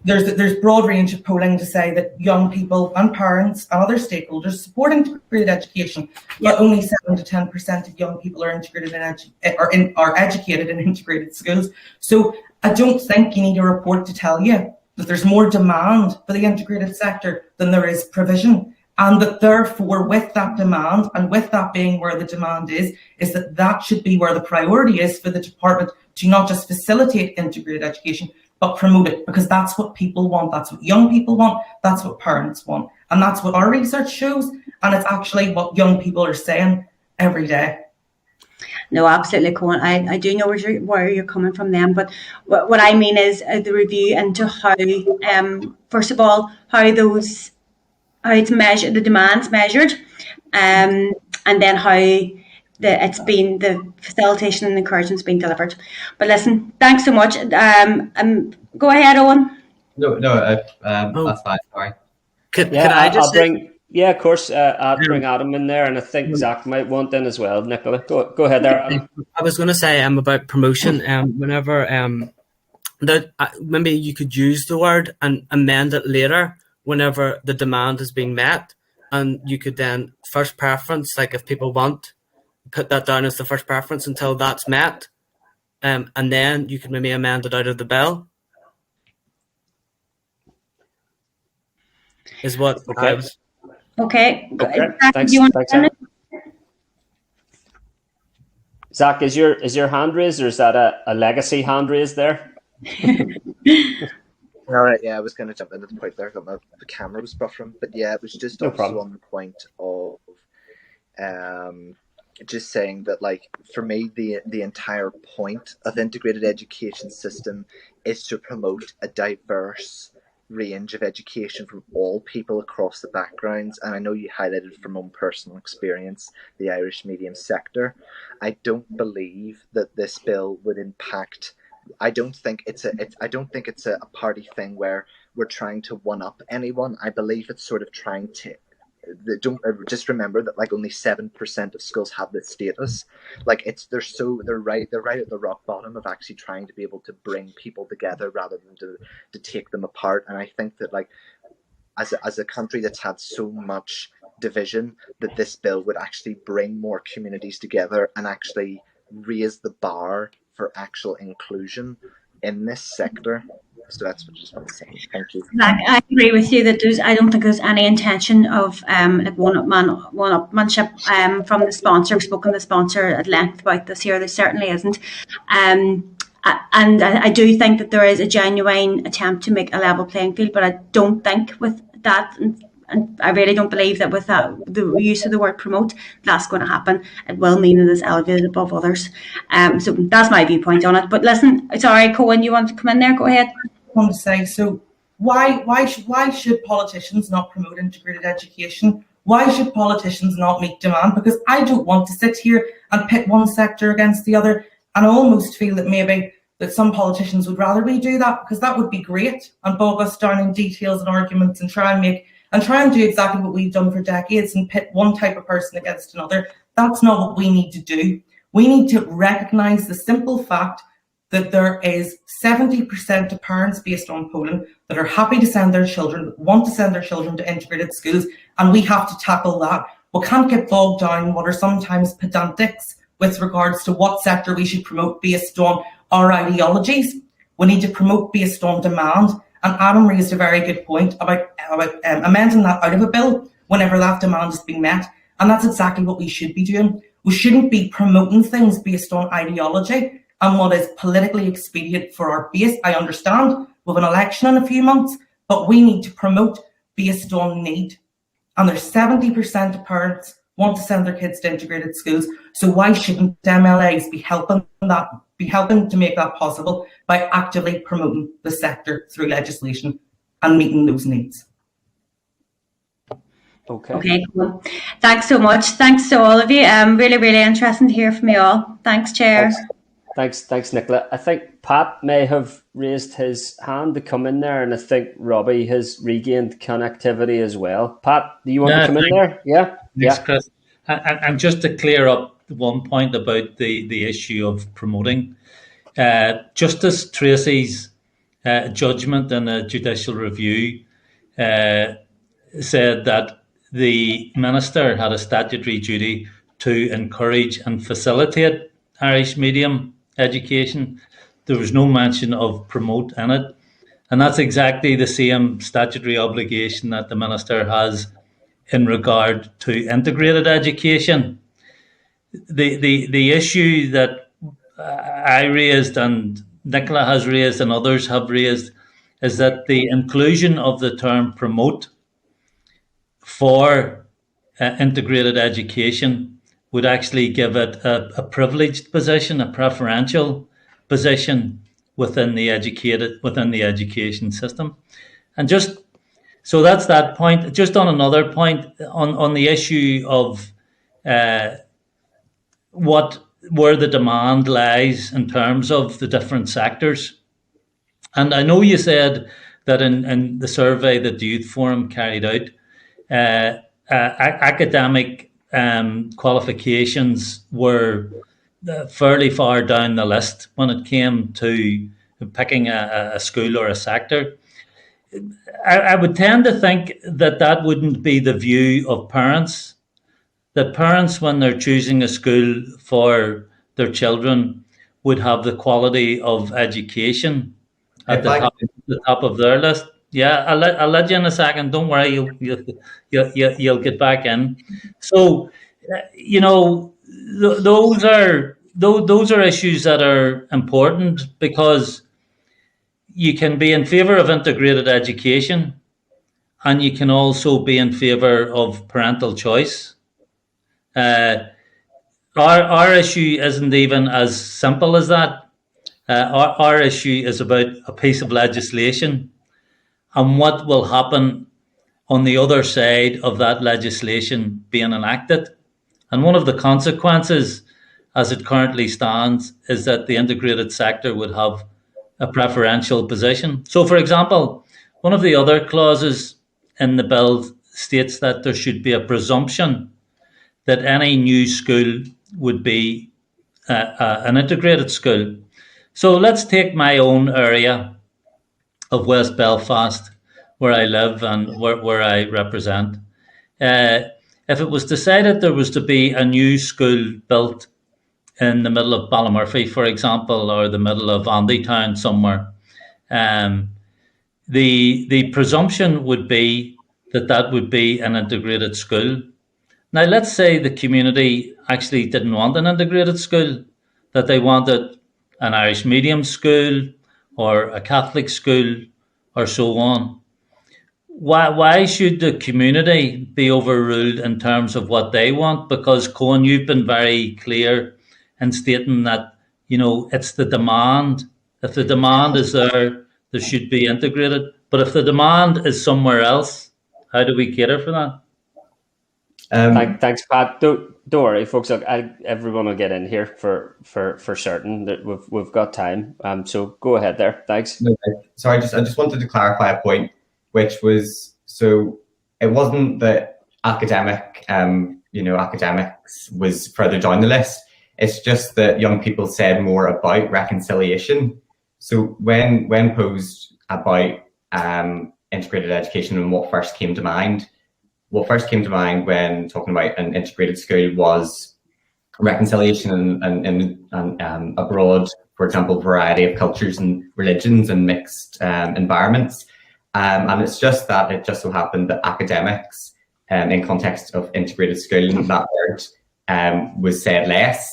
there's broad range of polling to say that young people and parents and other stakeholders support integrated education, but only 7 to 10% of young people are integrated are educated in integrated schools. So I don't think you need a report to tell you that there's more demand for the integrated sector than there is provision, and that therefore with that demand and with that being where the demand is that should be where the priority is for the department to not just facilitate integrated education, but promote it, because that's what people want, that's what young people want, that's what parents want, and that's what our research shows, and it's actually what young people are saying every day. No, absolutely, Cohen. I do know where you're coming from then, but what I mean is the review into how, first of all, how it's measured, the demand's measured, and then how the facilitation and encouragement's been delivered. But listen, thanks so much. Go ahead, Owen. No, that's fine. Sorry. Could I just bring? Yeah, of course. I'll bring Adam in there, and I think Zach might want in as well. Nicola, go ahead there, Adam. I was going to say about promotion. Whenever that maybe you could use the word and amend it later whenever the demand is being met, and you could then first preference, like if people want, put that down as the first preference until that's met, and then you could maybe amend it out of the bill. Is what I was. Okay. Thanks. Zach, is your hand raised, or is that a legacy hand raised there? All right, yeah, I was going to jump into the point there. I got the camera was buffering, but yeah, it was just also on the point of just saying that, like, for me, the entire point of integrated education system is to promote a diverse range of education from all people across the backgrounds. And I know you highlighted from own personal experience the Irish medium sector. I don't believe that this bill would impact. I don't think it's a party thing where we're trying to one up anyone. I believe it's sort of trying to. Don't just remember that, like, only 7% of schools have this status. Like, they're right at the rock bottom of actually trying to be able to bring people together rather than to take them apart. And I think that, like, as a country that's had so much division, that this bill would actually bring more communities together and actually raise the bar for actual inclusion in this sector. So that's what I just want to say. Thank you. I agree with you that I don't think there's any intention of like one-upmanship from the sponsor. We've spoken to the sponsor at length about this here. There certainly isn't. And I do think that there is a genuine attempt to make a level playing field, but I don't think with that, and I really don't believe that with that, the use of the word promote, that's going to happen. It will mean that it's elevated above others. So that's my viewpoint on it. But listen, sorry, Cohen, you want to come in there? Go ahead. I want to say, so why should politicians not promote integrated education? Why should politicians not meet demand? Because I don't want to sit here and pit one sector against the other, and I almost feel that maybe that some politicians would rather we do that, because that would be great and bog us down in details and arguments and try and make and try and do exactly what we've done for decades and pit one type of person against another. That's not what we need to do. We need to recognise the simple fact that there is 70% of parents based on polling that are happy to send their children, want to send their children to integrated schools, and we have to tackle that. We can't get bogged down in what are sometimes pedantics with regards to what sector we should promote based on our ideologies. We need to promote based on demand. And Adam raised a very good point about amending that out of a bill whenever that demand has been met. And that's exactly what we should be doing. We shouldn't be promoting things based on ideology and what is politically expedient for our base. I understand we have an election in a few months, but we need to promote based on need. And there's 70% of parents want to send their kids to integrated schools. So why shouldn't MLAs be helping to make that possible by actively promoting the sector through legislation and meeting those needs? Okay, cool. Thanks so much. Thanks to all of you. Really, really interesting to hear from you all. Thanks, Chair. Thanks, Nicola. I think Pat may have raised his hand to come in there, and I think Robbie has regained connectivity as well. Pat, do you want to come in there? Yeah? Thanks, Chris. And just to clear up one point about the issue of promoting, Justice Tracy's judgment in a judicial review said that the minister had a statutory duty to encourage and facilitate Irish medium education. There was no mention of promote in it. And that's exactly the same statutory obligation that the minister has in regard to integrated education. The issue that I raised and Nicola has raised and others have raised is that the inclusion of the term promote for integrated education would actually give it a privileged position, a preferential position within the education system. And just so that's that point. Just on another point, on the issue of where the demand lies in terms of the different sectors. And I know you said that in the survey that the Youth Forum carried out, academic qualifications were fairly far down the list when it came to picking a school or a sector. I would tend to think that wouldn't be the view of parents. That parents, when they're choosing a school for their children, would have the quality of education at the top of their list. Yeah, I'll let you in a second. Don't worry, you'll get back in. So, those are issues that are important, because you can be in favour of integrated education, and you can also be in favour of parental choice. Our issue isn't even as simple as that. Our issue is about a piece of legislation and what will happen on the other side of that legislation being enacted. And one of the consequences, as it currently stands, is that the integrated sector would have a preferential position. So, for example, one of the other clauses in the bill states that there should be a presumption that any new school would be an integrated school. So let's take my own area of West Belfast, where I live and where I represent. If it was decided there was to be a new school built in the middle of Ballymurphy, for example, or the middle of Andytown somewhere, the presumption would be that would be an integrated school. Now, let's say the community actually didn't want an integrated school, that they wanted an Irish medium school or a Catholic school or so on. Why should the community be overruled in terms of what they want? Because, Cohen, you've been very clear in stating that, it's the demand. If the demand is there should be integrated. But if the demand is somewhere else, how do we cater for that? Thanks, Pat. Don't worry, folks. Look, everyone will get in here for certain. That we've got time. So go ahead there. Thanks. Okay. Sorry, I just wanted to clarify a point, which was it wasn't that academics was further down the list. It's just that young people said more about reconciliation. So when posed about integrated education and what first came to mind when talking about an integrated school was reconciliation and abroad, for example, variety of cultures and religions and mixed environments. And it's just that it just so happened that academics, in context of integrated schooling, that word was said less.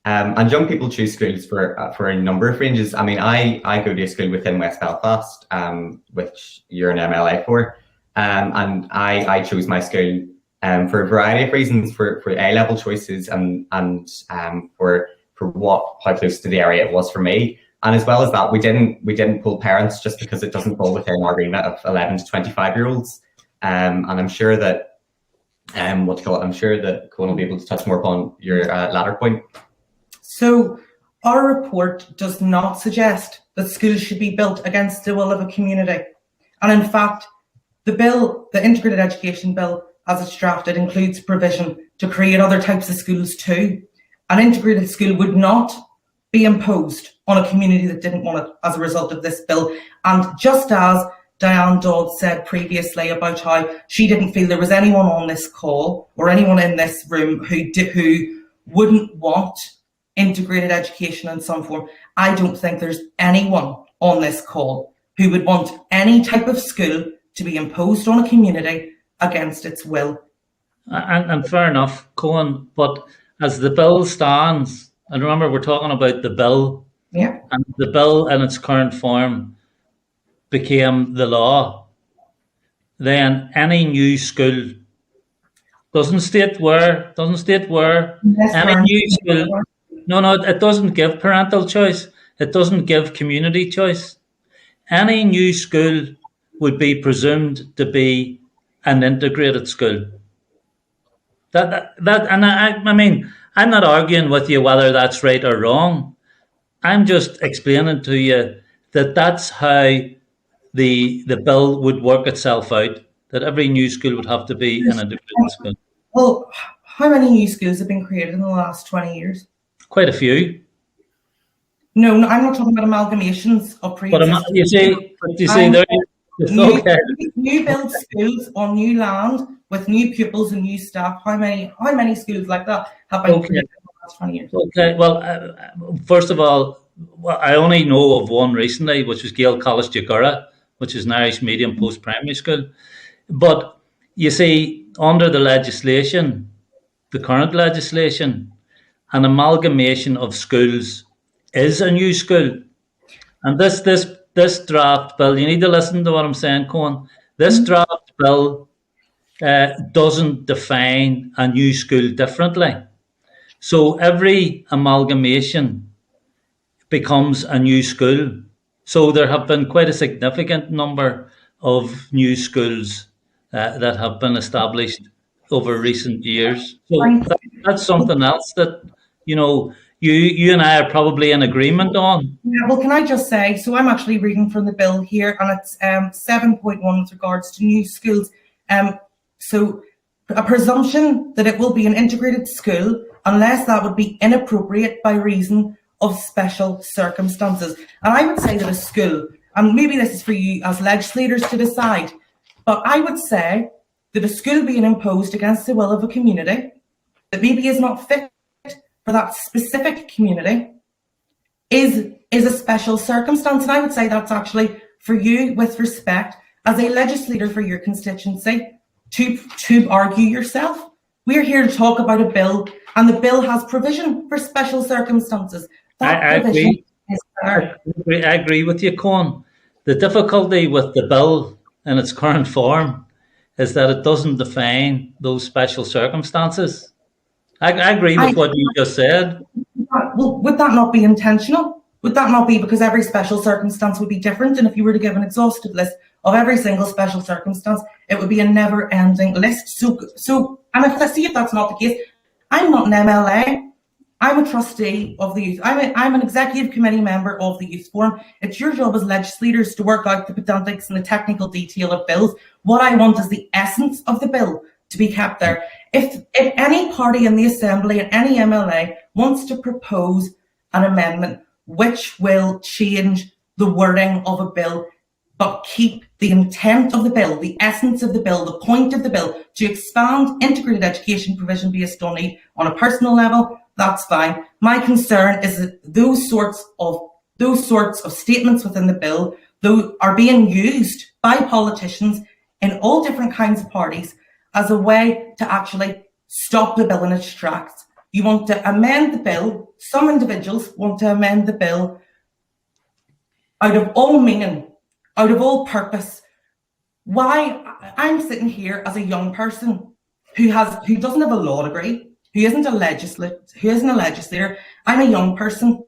And young people choose schools for a number of ranges. I mean, I go to a school within West Belfast, which you're an MLA for, and I chose my school for a variety of reasons, for A-level choices and for how close to the area it was for me. And as well as that, we didn't pull parents just because it doesn't fall within our remit of 11 to 25-year-olds. And I'm sure that I'm sure that Cohen will be able to touch more upon your latter point. So our report does not suggest that schools should be built against the will of a community. And in fact, the Integrated Education Bill, as it's drafted, includes provision to create other types of schools too. An integrated school would not be imposed on a community that didn't want it as a result of this bill. And just as Diane Dodd said previously about how she didn't feel there was anyone on this call or anyone in this room who wouldn't want integrated education in some form, I don't think there's anyone on this call who would want any type of school to be imposed on a community against its will. And fair enough, Cohen, but as the bill stands, and remember we're talking about the bill, and the bill in its current form became the law, then any new school doesn't state where, any new school. No, it doesn't give parental choice. It doesn't give community choice. Any new school would be presumed to be an integrated school. I mean, I'm not arguing with you whether that's right or wrong. I'm just explaining to you that that's how the bill would work itself out, that every new school would have to be an integrated school. Well, how many new schools have been created in the last 20 years? Quite a few. No, I'm not talking about amalgamations of pre-existing. But you see, new build schools on new land with new pupils and new staff. How many schools like that have been created in the last 20 years? Okay, well, first of all, I only know of one recently, which was Gael College Jagura, which is an Irish medium post-primary school. But you see, under the legislation, the current legislation, an amalgamation of schools is a new school. And this draft bill, you need to listen to what I'm saying, Cohen. This draft bill doesn't define a new school differently. So every amalgamation becomes a new school. So there have been quite a significant number of new schools that have been established over recent years. So that's something else that, you and I are probably in agreement on. Yeah, well, can I just say, so I'm actually reading from the bill here, and it's 7.1 with regards to new schools. So a presumption that it will be an integrated school unless that would be inappropriate by reason of special circumstances. And I would say that a school, and maybe this is for you as legislators to decide, but I would say that a school being imposed against the will of a community that maybe is not fit for that specific community is a special circumstance. And I would say that's actually for you, with respect, as a legislator for your constituency, to argue yourself. We're here to talk about a bill, and the bill has provision for special circumstances. I agree. I agree with you, Cohen. The difficulty with the bill in its current form is that it doesn't define those special circumstances. I agree with what you just said. Well, would that not be intentional? Would that not be because every special circumstance would be different? And if you were to give an exhaustive list of every single special circumstance, it would be a never-ending list. So, and let's see if that's not the case. I'm not an MLA. I'm a trustee of the youth. I'm an executive committee member of the Youth Forum. It's your job as legislators to work out the pedantics and the technical detail of bills. What I want is the essence of the bill to be kept there. If any party in the Assembly and any MLA wants to propose an amendment which will change the wording of a bill, but keep the intent of the bill, the essence of the bill, the point of the bill, to expand integrated education provision based on need on a personal level, that's fine. My concern is that those sorts of statements within the bill are being used by politicians in all different kinds of parties as a way to actually stop the bill in its tracks. You want to amend the bill. Some individuals want to amend the bill out of all meaning, out of all purpose. Why? I'm sitting here as a young person who doesn't have a law degree, who isn't a legislator. I'm a young person,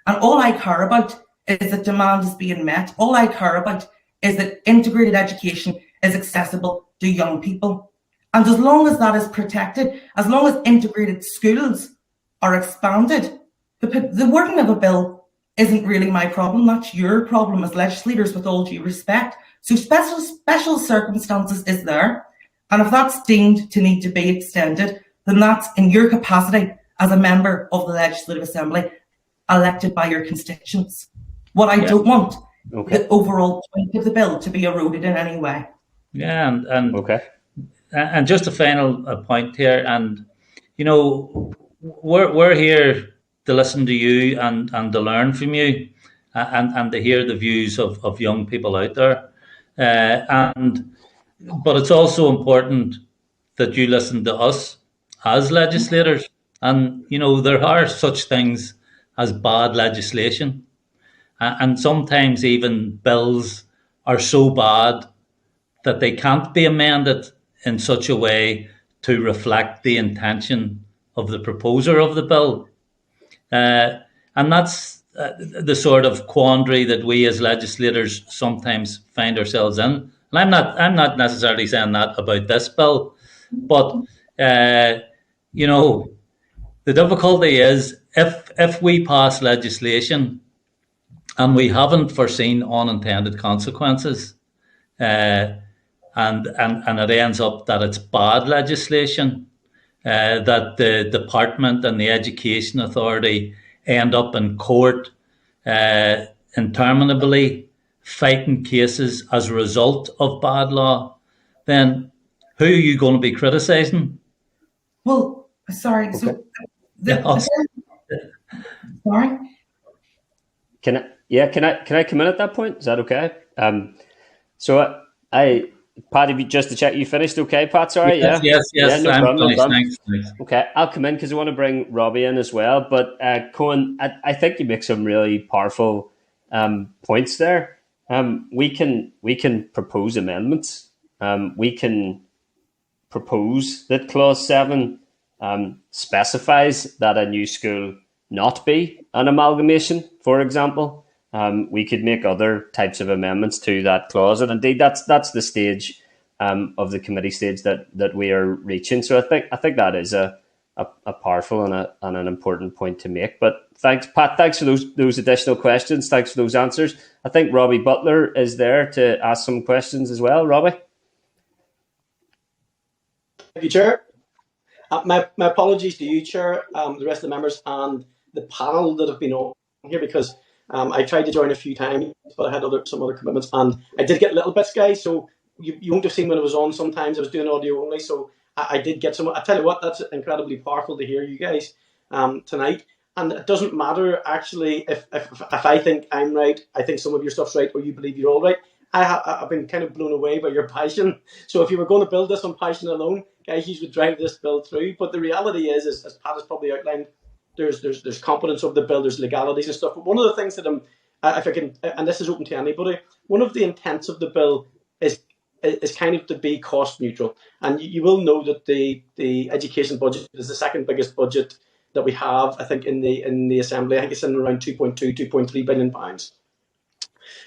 and all I care about is that demand is being met. All I care about is that integrated education is accessible to young people. And as long as that is protected, as long as integrated schools are expanded, the wording of a bill isn't really my problem. That's your problem as legislators, with all due respect. So special circumstances is there. And if that's deemed to need to be extended, then that's in your capacity as a member of the Legislative Assembly elected by your constituents. What I don't want, the overall point of the bill to be eroded in any way. Yeah, and just a final point here, and we're here to listen to you and to learn from you, and to hear the views of young people out there, but it's also important that you listen to us as legislators, and there are such things as bad legislation, and sometimes even bills are so bad that they can't be amended in such a way to reflect the intention of the proposer of the bill. And that's the sort of quandary that we as legislators sometimes find ourselves in. And I'm not necessarily saying that about this bill, but the difficulty is if we pass legislation and we haven't foreseen unintended consequences, and it ends up that it's bad legislation, that the department and the education authority end up in court interminably fighting cases as a result of bad law, then who are you going to be criticising? Well, sorry. So sorry. Can I come in at that point? Is that okay? Pat, just to check, you finished okay, Pat? Sorry, yes, yeah? Yes, no problem. Thanks. Okay, I'll come in because I want to bring Robbie in as well. But Cohen, I think you make some really powerful points there. We can propose amendments. We can propose that Clause 7 specifies that a new school not be an amalgamation, for example. We could make other types of amendments to that clause, and indeed that's the stage of the committee stage that we are reaching. So I think that is a powerful and an important point to make. But thanks, Pat. Thanks for those additional questions. Thanks for those answers. I think Robbie Butler is there to ask some questions as well. Robbie. Thank you, Chair. My apologies to you, Chair, the rest of the members, and the panel that have been on here, because I tried to join a few times, but I had some other commitments, and I did get little bits, guys. So you won't have seen when it was on. Sometimes I was doing audio only, so I did get some. I tell you what, that's incredibly powerful to hear you guys tonight. And it doesn't matter actually if I think I'm right, I think some of your stuff's right, or you believe you're all right. I've been kind of blown away by your passion. So if you were going to build this on passion alone, guys, you would drive this bill through. But the reality is as Pat has probably outlined, there's competence of the bill, there's legalities and stuff. But one of the things that if I can, and this is open to anybody, one of the intents of the bill is kind of to be cost neutral. And you will know that the education budget is the second biggest budget that we have, I think, in the Assembly. I think it's in around 2.3 billion pounds.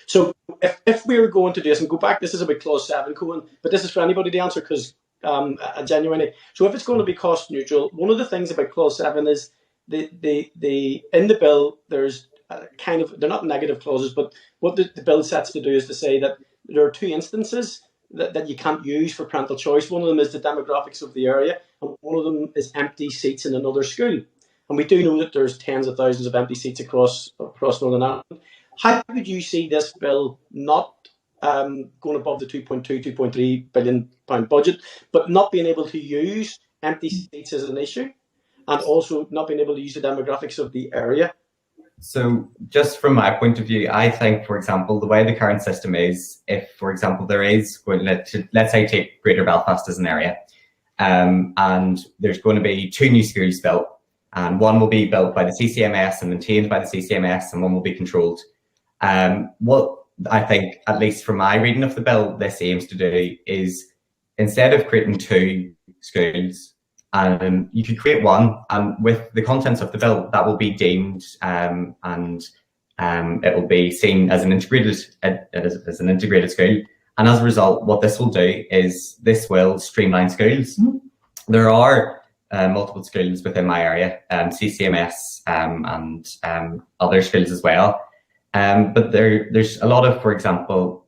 So if we were going to do this, and go back, this is about Clause 7, Cohen, but this is for anybody to answer, because genuinely. So if it's going to be cost neutral, one of the things about Clause 7 is in the bill, there's they're not negative clauses, but what the bill sets to do is to say that there are two instances that you can't use for parental choice. One of them is the demographics of the area, and one of them is empty seats in another school. And we do know that there's tens of thousands of empty seats across Northern Ireland. How would you see this bill not going above the 2.3 billion pound budget, but not being able to use empty seats as an issue, and also not being able to use the demographics of the area? So just from my point of view, I think, for example, the way the current system is, if, for example, there is going to, let's say, take Greater Belfast as an area, and there's going to be 2 new schools built, and one will be built by the CCMS and maintained by the CCMS, and one will be controlled. What I think, at least from my reading of the bill, this aims to do is, instead of creating 2 schools, you could create one, and with the contents of the bill, that will be deemed and it will be seen as an integrated school. And as a result, what this will do is this will streamline schools. Mm-hmm. There are multiple schools within my area, CCMS and other schools as well. But there's a lot of, for example,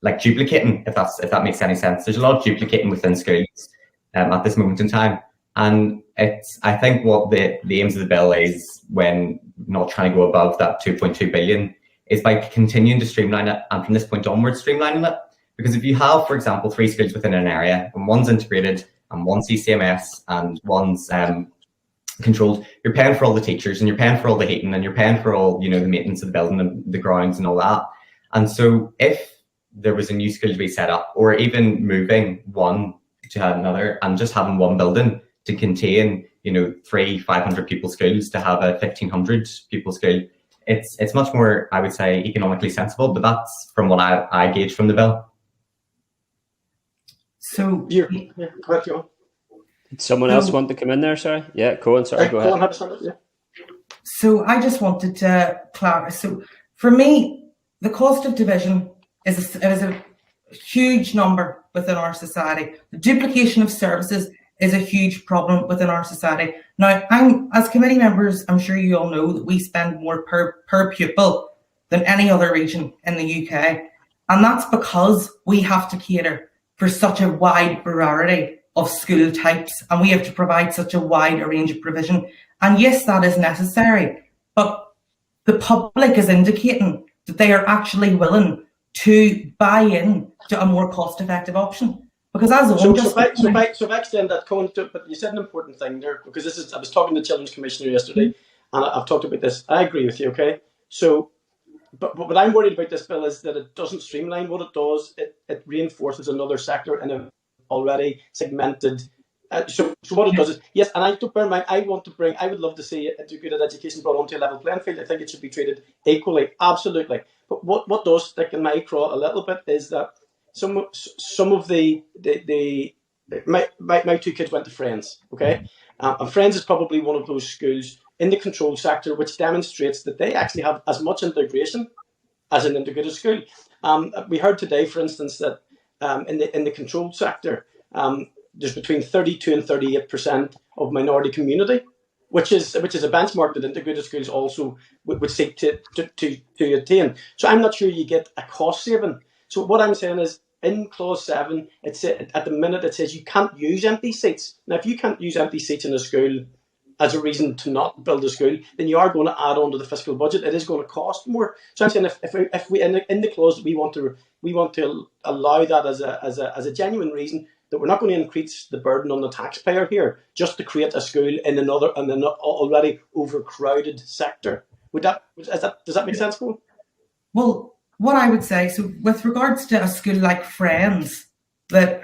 like duplicating, if that makes any sense. There's a lot of duplicating within schools at this moment in time. And I think what the aims of the bill is, when not trying to go above that 2.2 billion, is by continuing to streamline it, and from this point onwards streamlining it. Because if you have, for example, 3 schools within an area, and one's integrated and one's CCMS and one's controlled, you're paying for all the teachers, and you're paying for all the heating, and you're paying for all, the maintenance of the building and the grounds and all that. And so if there was a new school to be set up, or even moving one to another and just having one building to contain 500 people schools to have a 1,500 people school, it's much more, I would say, economically sensible. But that's from what I gauge from the bill. So yeah, go ahead, Joe. Did someone else want to come in there? Sorry. Yeah, Cohen, sorry, go ahead. So I just wanted to clarify. So for me, the cost of division is a huge number within our society. The duplication of services is a huge problem within our society. Now, as committee members, I'm sure you all know that we spend more per pupil than any other region in the UK. And that's because we have to cater for such a wide variety of school types, and we have to provide such a wide range of provision. And yes, that is necessary, but the public is indicating that they are actually willing to buy in to a more cost-effective option. Because as a so if I extend that, Cohen, but you said an important thing there, because I was talking to the Children's Commissioner yesterday, and I've talked about this. I agree with you, okay? So, but what I'm worried about this bill is that it doesn't streamline. What it does, it reinforces another sector in an already segmented. So what it does is, yes, and I don't bear in mind, I would love to see integrated education brought onto a level playing field. I think it should be treated equally, absolutely. But what does stick in my craw a little bit is that some of my 2 kids went to Friends, okay? And Friends is probably one of those schools in the controlled sector which demonstrates that they actually have as much integration as an integrated school. We heard today, for instance, that in the controlled sector, there's between 32 and 38% of minority community, which is a benchmark that integrated schools also would seek to attain. So I'm not sure you get a cost saving. So what I'm saying is, in clause 7, at the minute it says you can't use empty seats. Now, if you can't use empty seats in a school as a reason to not build a school, then you are going to add on to the fiscal budget. It is going to cost more. So I'm saying if we in the clause we want to allow that as a genuine reason, that we're not going to increase the burden on the taxpayer here just to create a school in an already overcrowded sector. Does that make sense, Cole? Well, what I would say, so with regards to a school like Friends, that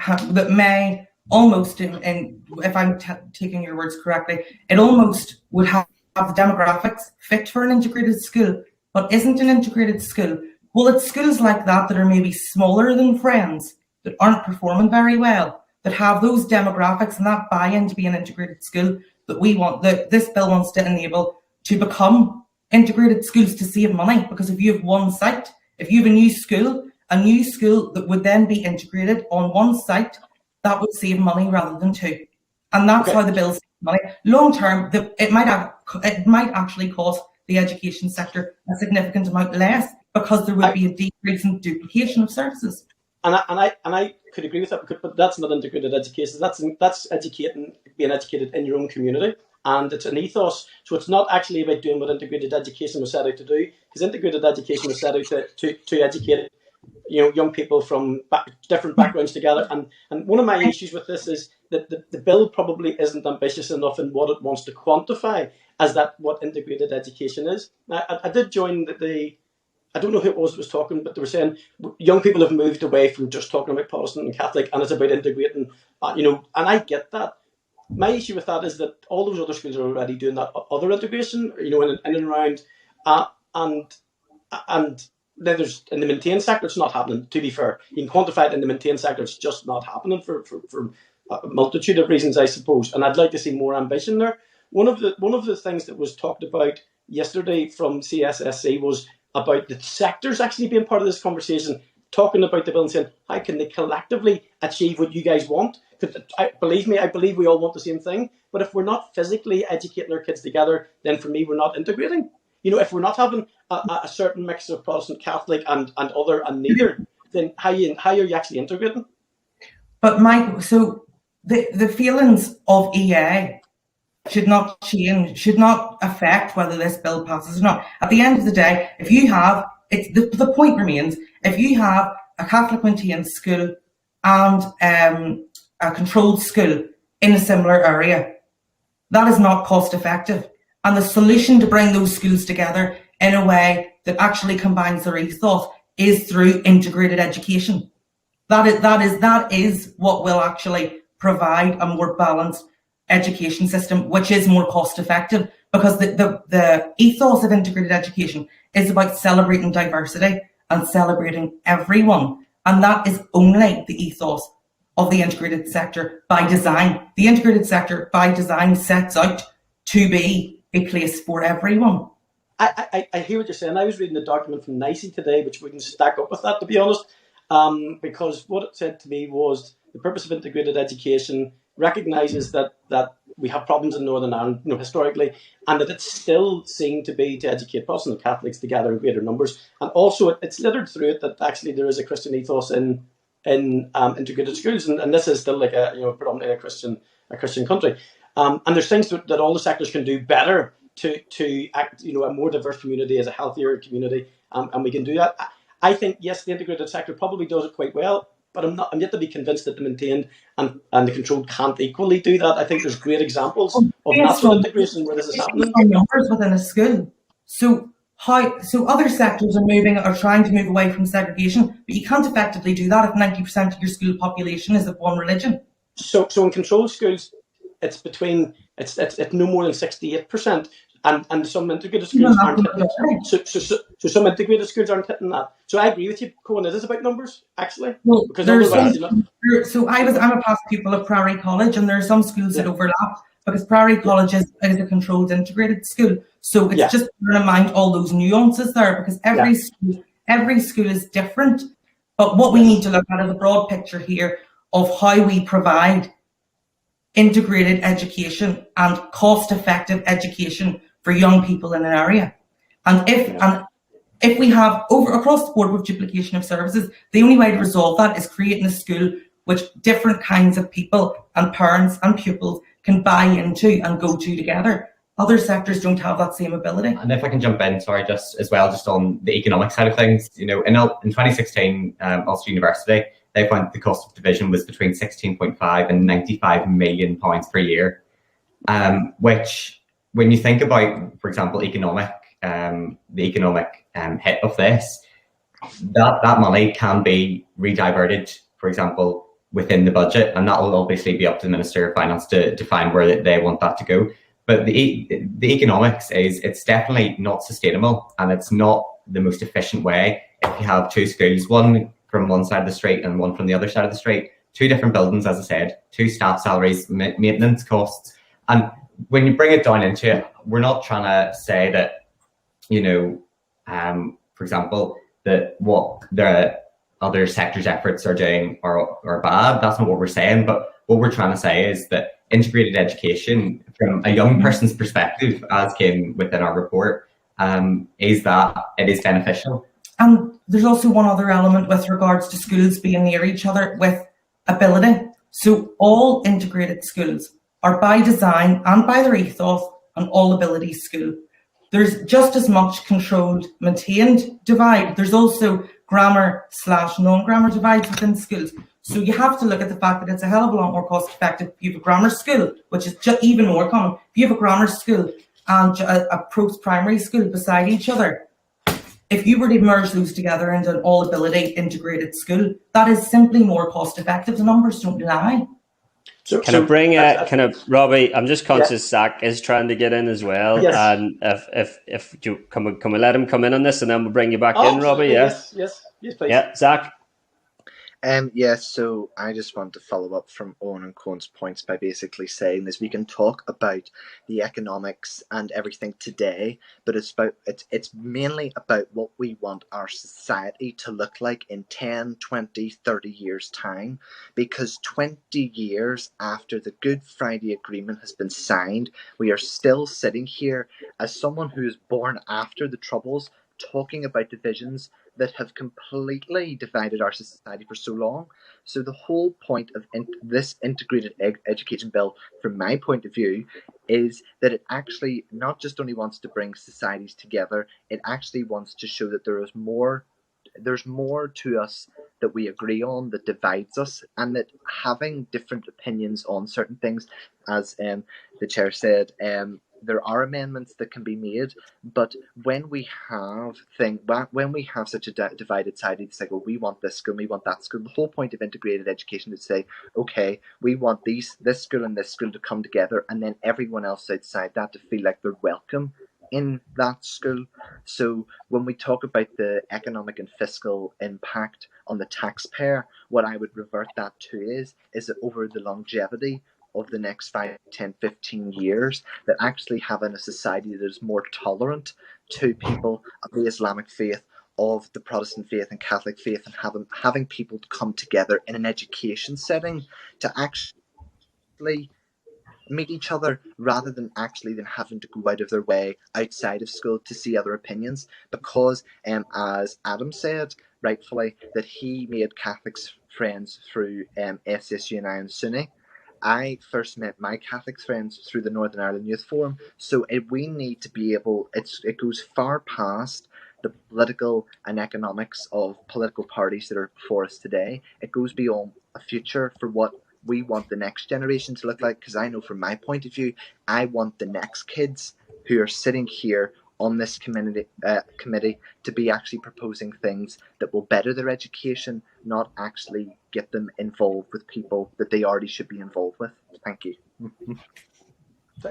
may almost, if I'm taking your words correctly, it almost would have the demographics fit for an integrated school, but isn't an integrated school. Well, it's schools like that are maybe smaller than Friends, that aren't performing very well, that have those demographics and that buy-in to be an integrated school that this bill wants to enable to become integrated schools to save money. Because if you have one site, if you have a new school that would then be integrated on one site, that would save money rather than 2. And that's how the bill's money. Long term, it might actually cost the education sector a significant amount less, because there would be a decrease in duplication of services. And I could agree with that, but that's not integrated education. That's being educated in your own community, and it's an ethos. So it's not actually about doing what integrated education was set out to do, because integrated education was set out to educate, young people from different backgrounds together. And one of my issues with this is that the bill probably isn't ambitious enough in what it wants to quantify as what integrated education is. I did join I don't know who it was talking, but they were saying young people have moved away from just talking about Protestant and Catholic, and it's about integrating, and I get that. My issue with that is that all those other schools are already doing that other integration, in and around, and then there's in the maintained sector, it's not happening. To be fair, you can quantify it in the maintained sector, it's just not happening for a multitude of reasons, I suppose. And I'd like to see more ambition there. One of the things that was talked about yesterday from CSSC was about the sectors actually being part of this conversation, talking about the bill and saying, how can they collectively achieve what you guys want? Because I believe we all want the same thing. But if we're not physically educating our kids together, then for me, we're not integrating. If we're not having a certain mix of Protestant, Catholic, and other, and neither, then how are you actually integrating? But Mike, so the feelings of EA should not change, should not affect whether this bill passes or not. At the end of the day, if you have, the point remains, if you have a Catholic maintained school and a controlled school in a similar area, that is not cost effective. And the solution to bring those schools together in a way that actually combines their ethos is through integrated education. That is what will actually provide a more balanced education system, which is more cost effective, because the ethos of integrated education is about celebrating diversity and celebrating everyone. And that is only the ethos of the integrated sector by design. The integrated sector by design sets out to be a place for everyone. I hear what you're saying. I was reading the document from NICE today, which wouldn't stack up with that, to be honest, because what it said to me was the purpose of integrated education recognises that we have problems in Northern Ireland, historically, and that it's still seen to be to educate Protestant and Catholics together in greater numbers. And also, it's littered through it that actually there is a Christian ethos in integrated schools, and this is still like predominantly a Christian country. And there's things that all the sectors can do better to act, a more diverse community as a healthier community, and we can do that. I think yes, the integrated sector probably does it quite well. But I'm yet to be convinced that the maintained and the controlled can't equally do that. I think there's great examples of natural integration where this is happening. Numbers within a school. So other sectors are trying to move away from segregation, but you can't effectively do that if 90% of your school population is of one religion. So in controlled schools, it's no more than 68%. And some integrated schools aren't hitting that. So some integrated schools aren't hitting that. So I agree with you, Cohen. It is about numbers, actually. Well, I'm a past pupil of Priory College, and there are some schools that overlap, because Priory College is a controlled integrated school. So it's just bearing in mind all those nuances there, because every school is different. But what we need to look at is the broad picture here of how we provide integrated education and cost-effective education for young people in an area. And if we have across the board with duplication of services, the only way to resolve that is creating a school which different kinds of people and parents and pupils can buy into and go to together. Other sectors don't have that same ability. And if I can jump in, sorry, just on the economic side of things, in 2016, Ulster University, they found the cost of division was between 16.5 and 95 million pounds per year, which, when you think about, for example, the economic hit of this, that money can be rediverted, for example, within the budget, and that will obviously be up to the Minister of Finance to define where they want that to go. But the economics it's definitely not sustainable, and it's not the most efficient way if you have two schools, one from one side of the street and one from the other side of the street, two different buildings, as I said, two staff salaries, maintenance costs. And when you bring it down into it, we're not trying to say that, for example, that what the other sectors' efforts are doing are bad. That's not what we're saying. But what we're trying to say is that integrated education from a young person's perspective, as came within our report, is that it is beneficial. And there's also one other element with regards to schools being near each other with ability. So all integrated schools are by design and by their ethos an all ability school. There's just as much controlled, maintained divide. There's also grammar/non-grammar divides within schools. So you have to look at the fact that it's a hell of a lot more cost effective if you have a grammar school, which is just even more common. If you have a grammar school and a post-primary school beside each other, if you were to merge those together into an all-ability integrated school, that is simply more cost effective. The numbers don't lie. Can I bring Robbie? I'm just conscious Zach is trying to get in as well, yes. And if you can we let him come in on this, and then we'll bring you back in, Robbie. Yes, please. Yeah, Zach. So I just want to follow up from Owen and Cohen's points by basically saying is we can talk about the economics and everything today, but it's mainly about what we want our society to look like in 10, 20, 30 years time, because 20 years after the Good Friday Agreement has been signed, we are still sitting here as someone who is born after the Troubles talking about divisions that have completely divided our society for so long. So the whole point of this integrated education bill, from my point of view, is that it actually not just only wants to bring societies together, it actually wants to show that there's more to us that we agree on that divides us, and that having different opinions on certain things, as the chair said, there are amendments that can be made, but when we have such a divided society, it's like, well, we want this school, we want that school. The whole point of integrated education is to say, okay, we want this school and this school to come together, and then everyone else outside that to feel like they're welcome in that school. So when we talk about the economic and fiscal impact on the taxpayer, what I would revert that to is that over the longevity of the next 5, 10, 15 years, that actually having a society that is more tolerant to people of the Islamic faith, of the Protestant faith and Catholic faith, and having people come together in an education setting to actually meet each other, rather than having to go out of their way outside of school to see other opinions. Because as Adam said rightfully, that he made Catholic friends through SSUNI and SUNY. I first met my Catholic friends through the Northern Ireland Youth Forum. So we need to be able, it goes far past the political and economics of political parties that are before us today. It goes beyond a future for what we want the next generation to look like, because I know from my point of view, I want the next kids who are sitting here on this committee to be actually proposing things that will better their education, not actually get them involved with people that they already should be involved with. Thank you.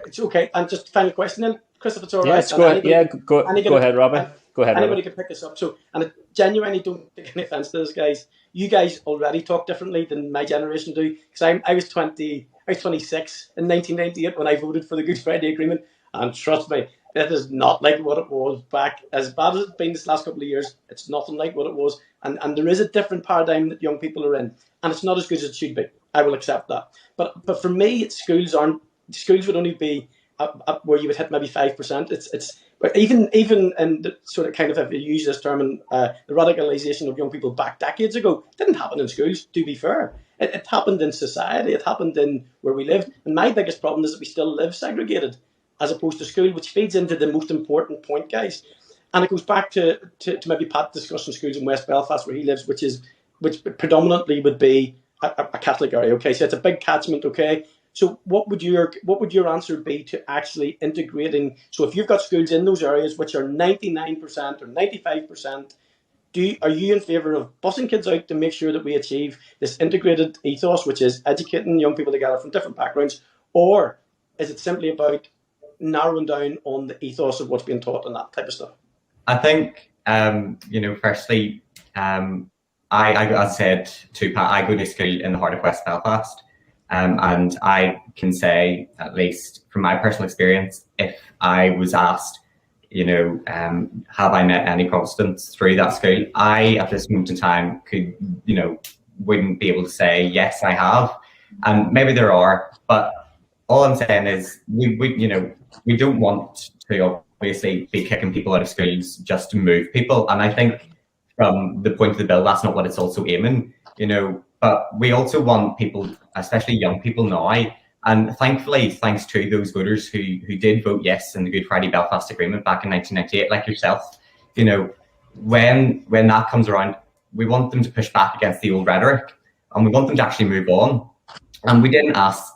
It's okay. And just final question then, Chris, if it's all right. Yes, go ahead, Robin. Go ahead. Anybody can pick this up. So, and I genuinely don't take any offence to this, guys. You guys already talk differently than my generation do. Because I was 26 in 1998 when I voted for the Good Friday Agreement, and trust me, it is not like what it was back. As bad as it's been this last couple of years, it's nothing like what it was. And there is a different paradigm that young people are in, and it's not as good as it should be. I will accept that. But for me, schools would only be up where you would hit maybe 5%. It's but even in the sort of kind of, if you use this term, the radicalisation of young people back decades ago didn't happen in schools. To be fair, it happened in society. It happened in where we lived. And my biggest problem is that we still live segregated, as opposed to school, which feeds into the most important point, guys. And it goes back to maybe Pat discussing schools in West Belfast where he lives, which predominantly would be a Catholic area. Okay, so it's a big catchment. Okay, so what would your answer be to actually integrating? So if you've got schools in those areas which are 99% or 95%, are you in favour of busing kids out to make sure that we achieve this integrated ethos, which is educating young people together from different backgrounds, or is it simply about narrowing down on the ethos of what's being taught and that type of stuff? I think, firstly, I said to Pat, I go to school in the heart of West Belfast, and I can say, at least from my personal experience, if I was asked, have I met any Protestants through that school, I, at this moment in time, wouldn't be able to say, yes, I have. And maybe there are, but all I'm saying is we don't want to obviously be kicking people out of schools just to move people. And I think from the point of the bill, that's not what it's also aiming, but we also want people, especially young people now. And thankfully, thanks to those voters who did vote yes in the Good Friday Belfast Agreement back in 1998, like yourself, when that comes around, we want them to push back against the old rhetoric, and we want them to actually move on. And we didn't ask,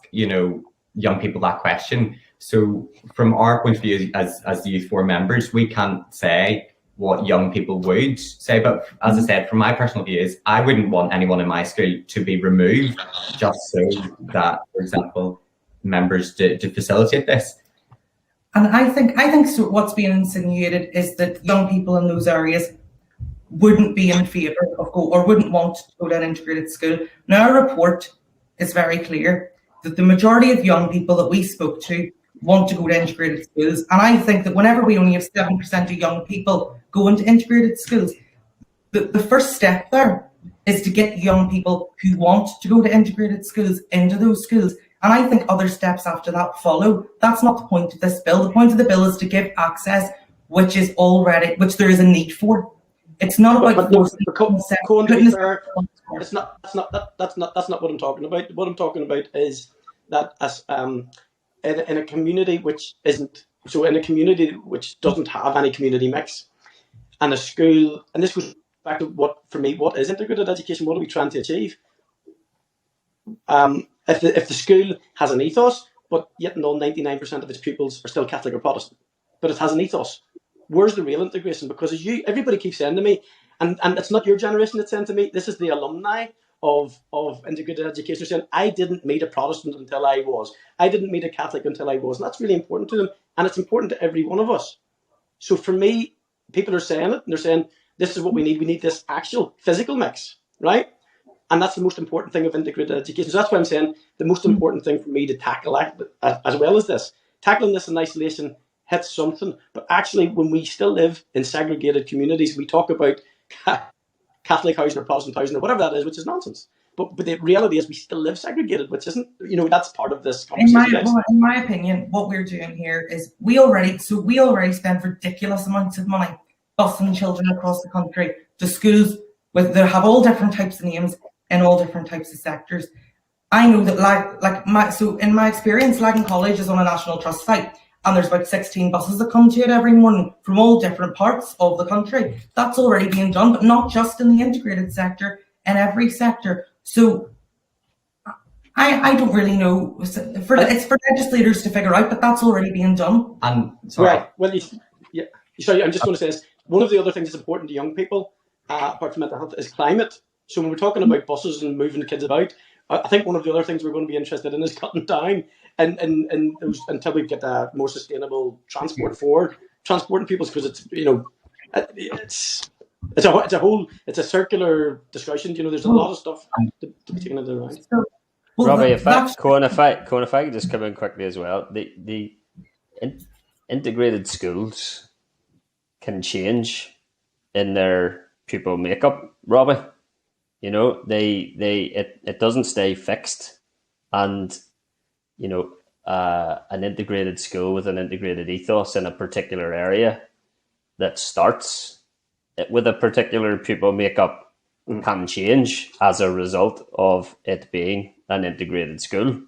young people that question. So from our point of view as the Youth Forum members, we can't say what young people would say. But as I said, from my personal views, I wouldn't want anyone in my school to be removed just so that, for example, members to facilitate this. And I think so what's being insinuated is that young people in those areas wouldn't be in favour of or wouldn't want to go to an integrated school. Now, our report is very clear that the majority of young people that we spoke to want to go to integrated schools. And I think that whenever we only have 7% of young people go into integrated schools, the first step there is to get young people who want to go to integrated schools into those schools. And I think other steps after that follow. That's not the point of this bill. The point of the bill is to give access which there is a need for. It's not about forcing Cohen, to be fair, that's not what I'm talking about. What I'm talking about is that as in a community which isn't so, in a community which doesn't have any community mix, and a school, and this goes back to what is integrated education? What are we trying to achieve? If the school has an ethos, but yet 99% of its pupils are still Catholic or Protestant, but it has an ethos, where's the real integration? Because everybody keeps saying to me, and it's not your generation that's saying to me, this is the alumni of integrated education saying, I didn't meet a Protestant until I was. I didn't meet a Catholic until I was. And that's really important to them. And it's important to every one of us. So for me, people are saying it, and they're saying, this is what we need. We need this actual physical mix, right? And that's the most important thing of integrated education. So that's why I'm saying the most important thing for me to tackle, as well as this, tackling this in isolation hits something. But actually, when we still live in segregated communities, we talk about Catholic housing or Protestant housing or whatever that is, which is nonsense. But the reality is we still live segregated, which isn't, that's part of this conversation. In my opinion, what we're doing here is we already spend ridiculous amounts of money busing children across the country to schools that have all different types of names in all different types of sectors. I know that in my experience, Lagan College is on a National Trust site, and there's about 16 buses that come to it every morning from all different parts of the country. That's already being done, but not just in the integrated sector, in every sector. So I don't really know. It's for legislators to figure out, but that's already being done. Sorry, I'm just going to say this. One of the other things that's important to young people, apart from mental health, is climate. So when we're talking about buses and moving the kids about, I think one of the other things we're going to be interested in is cutting down and those until we get a more sustainable transport for transporting people, because it's a circular discussion. There's a lot of stuff to be taken into account. Robbie, if I could just come in quickly as well, the integrated schools can change in their pupil makeup, Robbie. It doesn't stay fixed, and an integrated school with an integrated ethos in a particular area that starts with a particular pupil makeup can change as a result of it being an integrated school.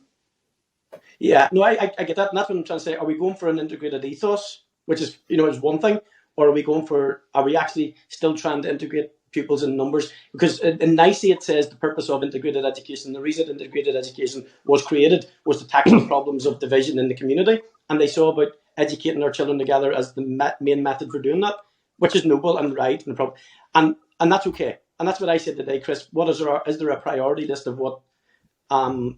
Yeah, no, I get that, and that's what I'm trying to say. Are we going for an integrated ethos, which is is one thing, or are we actually still trying to integrate pupils in numbers? Because in NICE it says the purpose of integrated education, the reason integrated education was created was to tackle the problems of division in the community, and they saw about educating our children together as the main method for doing that, which is noble and right and problem, and that's okay. And that's what I said today, Chris. Is there a priority list of what and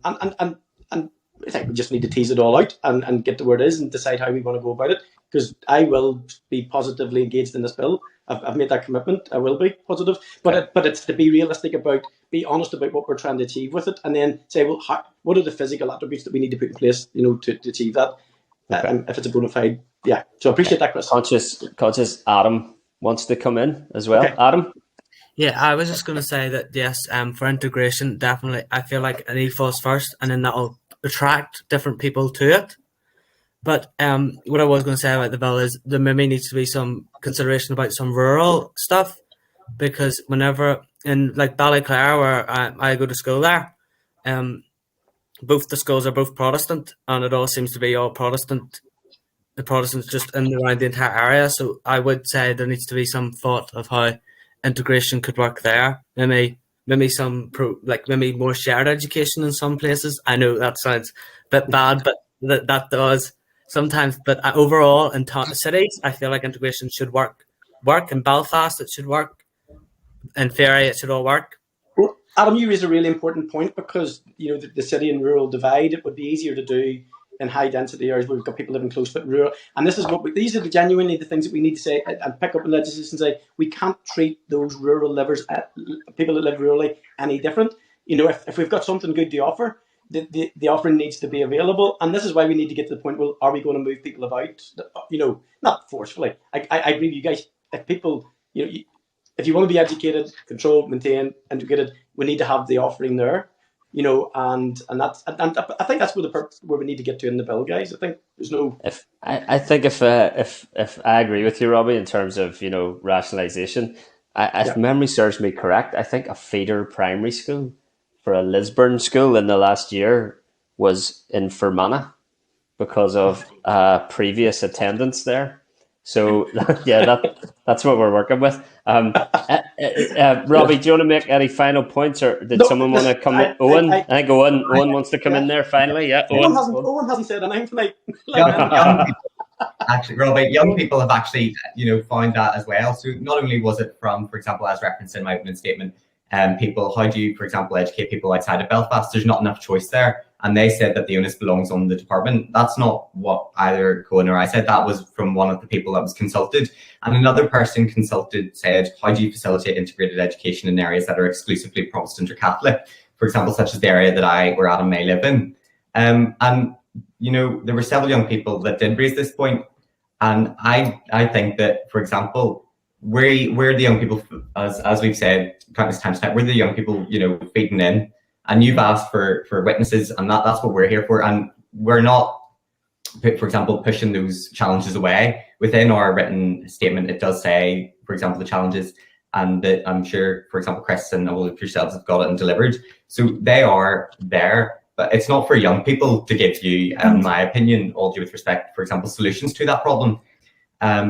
I think we just need to tease it all out and get to where it is and decide how we want to go about it, because I will be positively engaged in this bill. I've made that commitment. I will be positive, but it's to be realistic be honest about what we're trying to achieve with it, and then say, well, what are the physical attributes that we need to put in place, to achieve that? If it's a bona fide, yeah. So I appreciate that, Chris. Conscious Adam wants to come in as well. Okay. Adam? Yeah, I was just going to say that, yes, for integration, definitely, I feel like an ethos first, and then that'll attract different people to it. But what I was going to say about the bill is there maybe needs to be some consideration about some rural stuff, because whenever in like Ballyclare, where I go to school there, both the schools are both Protestant, and it all seems to be all Protestant. The Protestants just in and around the entire area. So I would say there needs to be some thought of how integration could work there. Maybe maybe more shared education in some places. I know that sounds a bit bad, but that does sometimes. But overall, in cities, I feel like integration should work. In Belfast, it should work. In Ferry, it should all work. Well, Adam, you raise a really important point, because the city and rural divide. It would be easier to do in high density areas where we've got people living close but rural. And this is these are genuinely the things that we need to say and pick up in legislation and say we can't treat those rural livers, people that live rurally, any different. If we've got something good to offer, the offering needs to be available. And this is why we need to get to the point, well, are we going to move people about? Not forcefully. I agree with you guys. If people, if you want to be educated, controlled, maintained, integrated, we need to have the offering there. And I think that's where we need to get to in the bill, guys. I think there's no. If I agree with you, Robbie, in terms of rationalisation, if memory serves me correct, I think a feeder primary school for a Lisburn school in the last year was in Fermanagh because of previous attendance there. So yeah, that's what we're working with. Robbie, do you want to make any final points, or did someone want to come in? Owen? I think Owen wants to come in there finally. Yeah, Owen hasn't said anything tonight. Actually, Robbie, young people have actually, found that as well. So not only was it from, for example, as referenced in my opening statement, people, how do you, for example, educate people outside of Belfast? There's not enough choice there. And they said that the onus belongs on the department. That's not what either Cohen or I said. That was from one of the people that was consulted. And another person consulted said, how do you facilitate integrated education in areas that are exclusively Protestant or Catholic? For example, such as the area that where Adam may live in. And, there were several young people that did raise this point. And I think that, for example, we're the young people, as we've said countless times tonight, we're the young people, feeding in. And you've asked for witnesses, and that's what we're here for. And we're not, for example, pushing those challenges away. Within our written statement, it does say, for example, the challenges, and that I'm sure, for example, Chris and all of yourselves have got it and delivered. So they are there, but it's not for young people to give you, in my opinion, all due with respect, for example, solutions to that problem,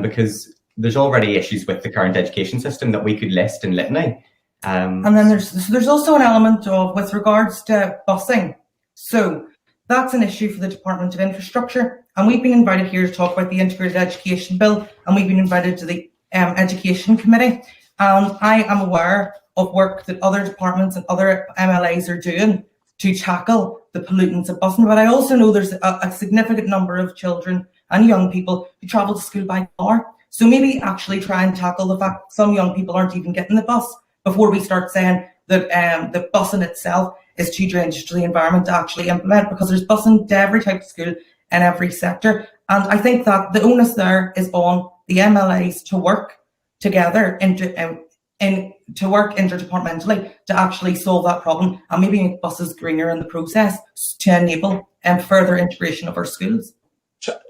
because there's already issues with the current education system that we could list in litany. And then there's also an element of, with regards to busing. So that's an issue for the Department of Infrastructure. And we've been invited here to talk about the Integrated Education Bill, and we've been invited to the Education Committee. And I am aware of work that other departments and other MLAs are doing to tackle the pollutants of busing. But I also know there's a significant number of children and young people who travel to school by car. So maybe actually try and tackle the fact that some young people aren't even getting the bus before we start saying that the busing itself is too dangerous to the environment to actually implement, because there's busing to every type of school in every sector. And I think that the onus there is on the MLAs to work together to work interdepartmentally to actually solve that problem, and maybe make buses greener in the process to enable further integration of our schools.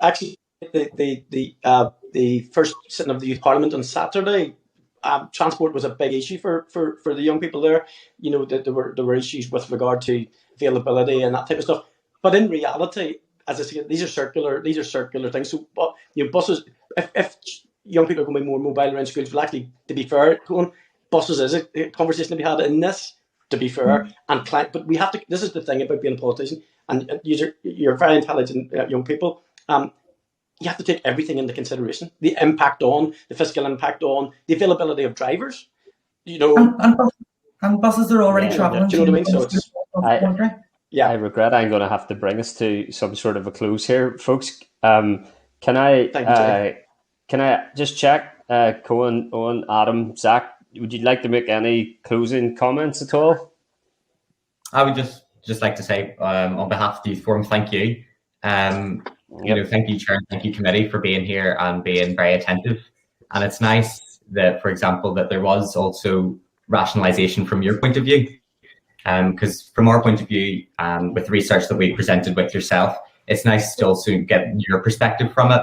Actually, the first sitting of the Youth Parliament on Saturday, transport was a big issue for the young people there. That there were issues with regard to availability and that type of stuff. But in reality, as I said, these are circular things. So, buses. If young people are going to be more mobile around schools, well, actually, to be fair, buses is a conversation to be had in this. To be fair, but we have to. This is the thing about being a politician, and you're very intelligent young people. You have to take everything into consideration: the impact on, the fiscal impact on, the availability of drivers. And buses are already travelling. Do you know what I mean? So I regret I'm going to have to bring us to some sort of a close here, folks. Can I just check, Cohen, Owen, Adam, Zach? Would you like to make any closing comments at all? I would just like to say, on behalf of the Youth Forum, thank you. Thank you, Chair, and thank you, Committee, for being here and being very attentive. And it's nice that, for example, that there was also rationalisation from your point of view. Because from our point of view, with the research that we presented with yourself, it's nice to also get your perspective from it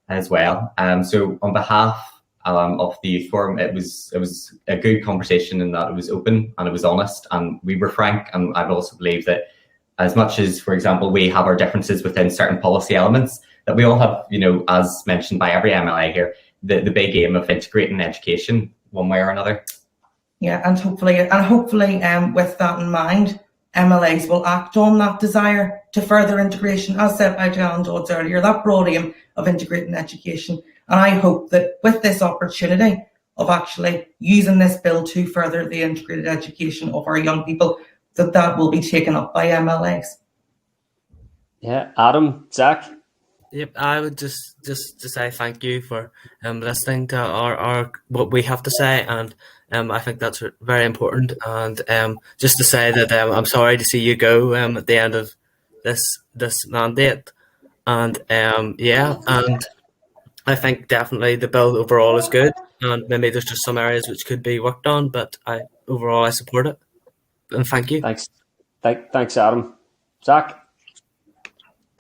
as well. So on behalf of the Youth Forum, it was a good conversation in that it was open and it was honest and we were frank. And I also believe that as much as, for example, we have our differences within certain policy elements, that we all have, as mentioned by every MLA here, the big aim of integrating education one way or another. Yeah, and hopefully with that in mind, MLAs will act on that desire to further integration, as said by Diane Dodds earlier, that broad aim of integrating education. And I hope that with this opportunity of actually using this bill to further the integrated education of our young people, that will be taken up by MLAs. Yeah, Adam, Zach? Yep, I would just to say thank you for listening to our what we have to say, and I think that's very important. And just to say that I'm sorry to see you go at the end of this mandate, and and I think definitely the bill overall is good, and maybe there's just some areas which could be worked on, but overall I support it, and thank you. Thanks, Adam. Zach?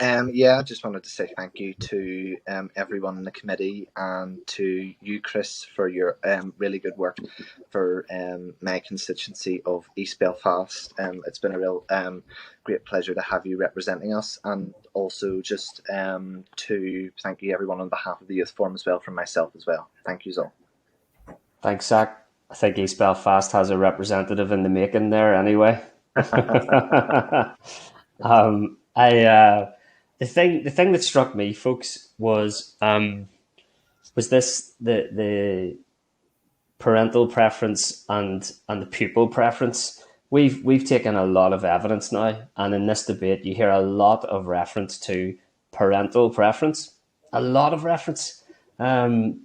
I just wanted to say thank you to everyone in the committee and to you, Chris, for your really good work for my constituency of East Belfast. It's been a real great pleasure to have you representing us, and also just to thank you everyone on behalf of the Youth Forum as well from myself as well. Thank you all. Thanks, Zach. I think East Belfast has a representative in the making there anyway. The thing that struck me, folks, was this the parental preference and the pupil preference. We've taken a lot of evidence now, and in this debate, you hear a lot of reference to parental preference, a lot of reference. And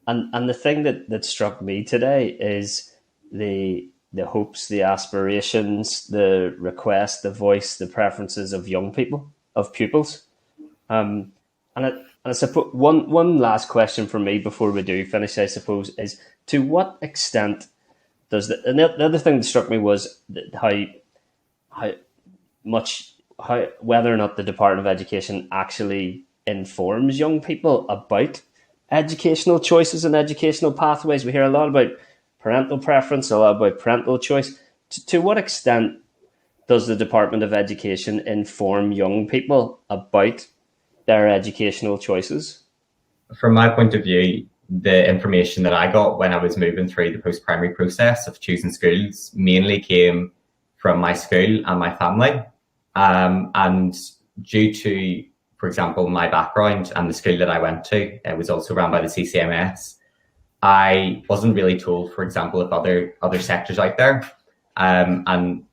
the thing that struck me today is the hopes, the aspirations, the requests, the voice, the preferences of young people, of pupils. And I suppose one last question for me before we do finish, I suppose, is to what extent does the other thing that struck me was whether or not the Department of Education actually informs young people about educational choices and educational pathways. We hear a lot about parental preference, a lot about parental choice. To what extent does the Department of Education inform young people about their educational choices? From my point of view, the information that I got when I was moving through the post-primary process of choosing schools mainly came from my school and my family. And due to, for example, my background and the school that I went to, it was also run by the CCMS, I wasn't really told, for example, of other sectors out there. And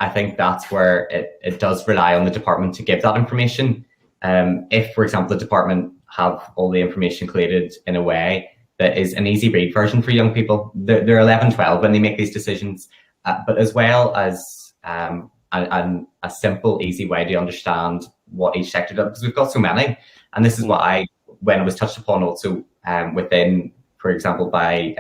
I think that's where it does rely on the department to give that information. If, for example, the department have all the information collated in a way that is an easy read version for young people, they're 11, 12 when they make these decisions, but as well as a simple, easy way to understand what each sector does, because we've got so many. And this is what when it was touched upon also within, for example, by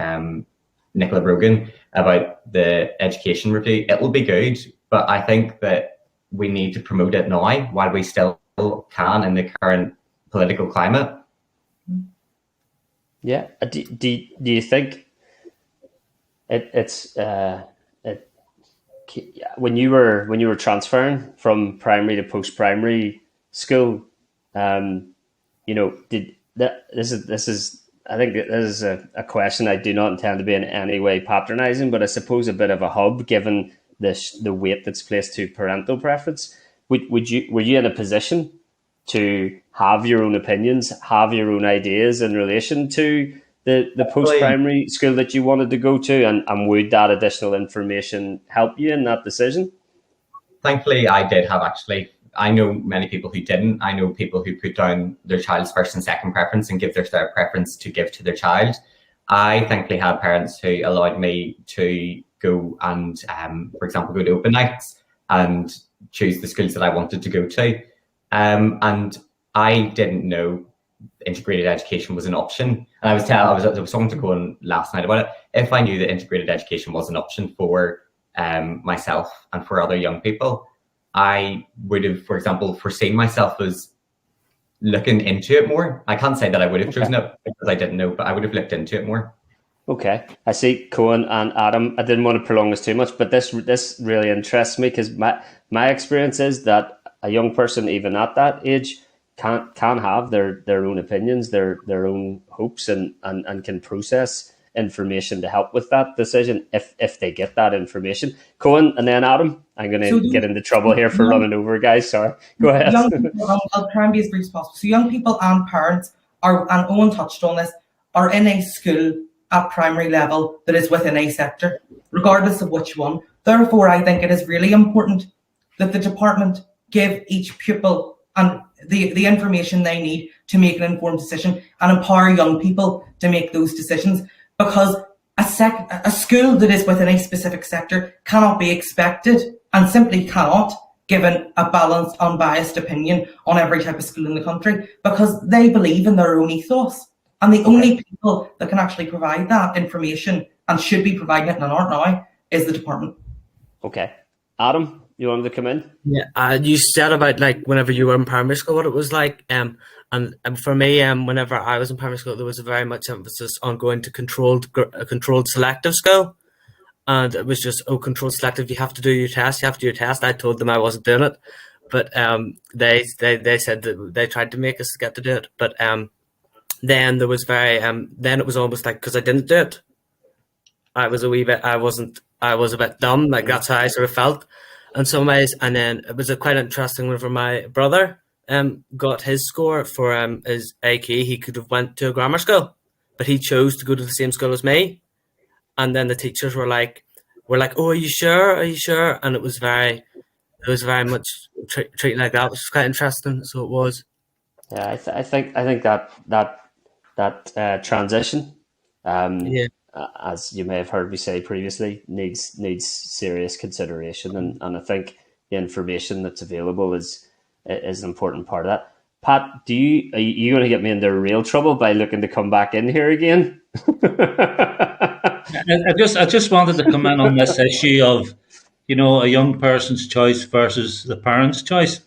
Nicola Brogan about the education review, it will be good, but I think that we need to promote it now while we still can in the current political climate. Yeah. Do you think it's when you were transferring from primary to post-primary school, this is I think this is a question I do not intend to be in any way patronizing, but I suppose a bit of a hub given the weight that's placed to parental preference. Were you in a position to have your own opinions, have your own ideas in relation to the post-primary school that you wanted to go to, and would that additional information help you in that decision? Thankfully, I did have actually. I know many people who didn't. I know people who put down their child's first and second preference and give their third preference to give to their child. I thankfully had parents who allowed me to go and, for example, go to open nights and choose the schools that I wanted to go to. And I didn't know integrated education was an option. And I was talking to Cohen last night about it. If I knew that integrated education was an option for myself and for other young people, I would have, for example, foreseen myself as looking into it more. I can't say that I would have chosen it because I didn't know, but I would have looked into it more. Okay, I see. Cohen and Adam, I didn't want to prolong this too much, but this really interests me, because my experience is that a young person, even at that age, can have their own opinions, their own hopes, and can process information to help with that decision if they get that information. Cohen and then Adam. I'm going to get into trouble here for running over, guys. Sorry. Go ahead. Young people, I'll try and be as brief as possible. So young people and parents are, and Owen touched on this, are in a school at primary level that is within a sector, regardless of which one. Therefore, I think it is really important that the department give each pupil and the information they need to make an informed decision and empower young people to make those decisions, because a school that is within a specific sector cannot be expected and simply cannot given a balanced, unbiased opinion on every type of school in the country, because they believe in their own ethos. And the only people that can actually provide that information and should be providing it and aren't now is the department. Okay. Adam, you wanted to come in? Yeah, you said about like whenever you were in primary school, what it was like. And for me, whenever I was in primary school, there was a very much emphasis on going to a controlled selective school. And it was just, controlled selective, you have to do your test, I told them I wasn't doing it. But they said that they tried to make us get to do it. But then there was then it was almost like, because I didn't do it, I was a bit dumb, like that's how I sort of felt in some ways. And then it was quite interesting whenever my brother got his score for his AQ, he could have went to a grammar school, but he chose to go to the same school as me. And then the teachers were like, "Oh, are you sure? And it was very much treated like that, which was quite interesting. So it was. Yeah, I think that transition, as you may have heard me say previously, needs serious consideration, and I think the information that's available is an important part of that. Pat, are you going to get me into real trouble by looking to come back in here again? I just wanted to come in on this issue of, a young person's choice versus the parent's choice.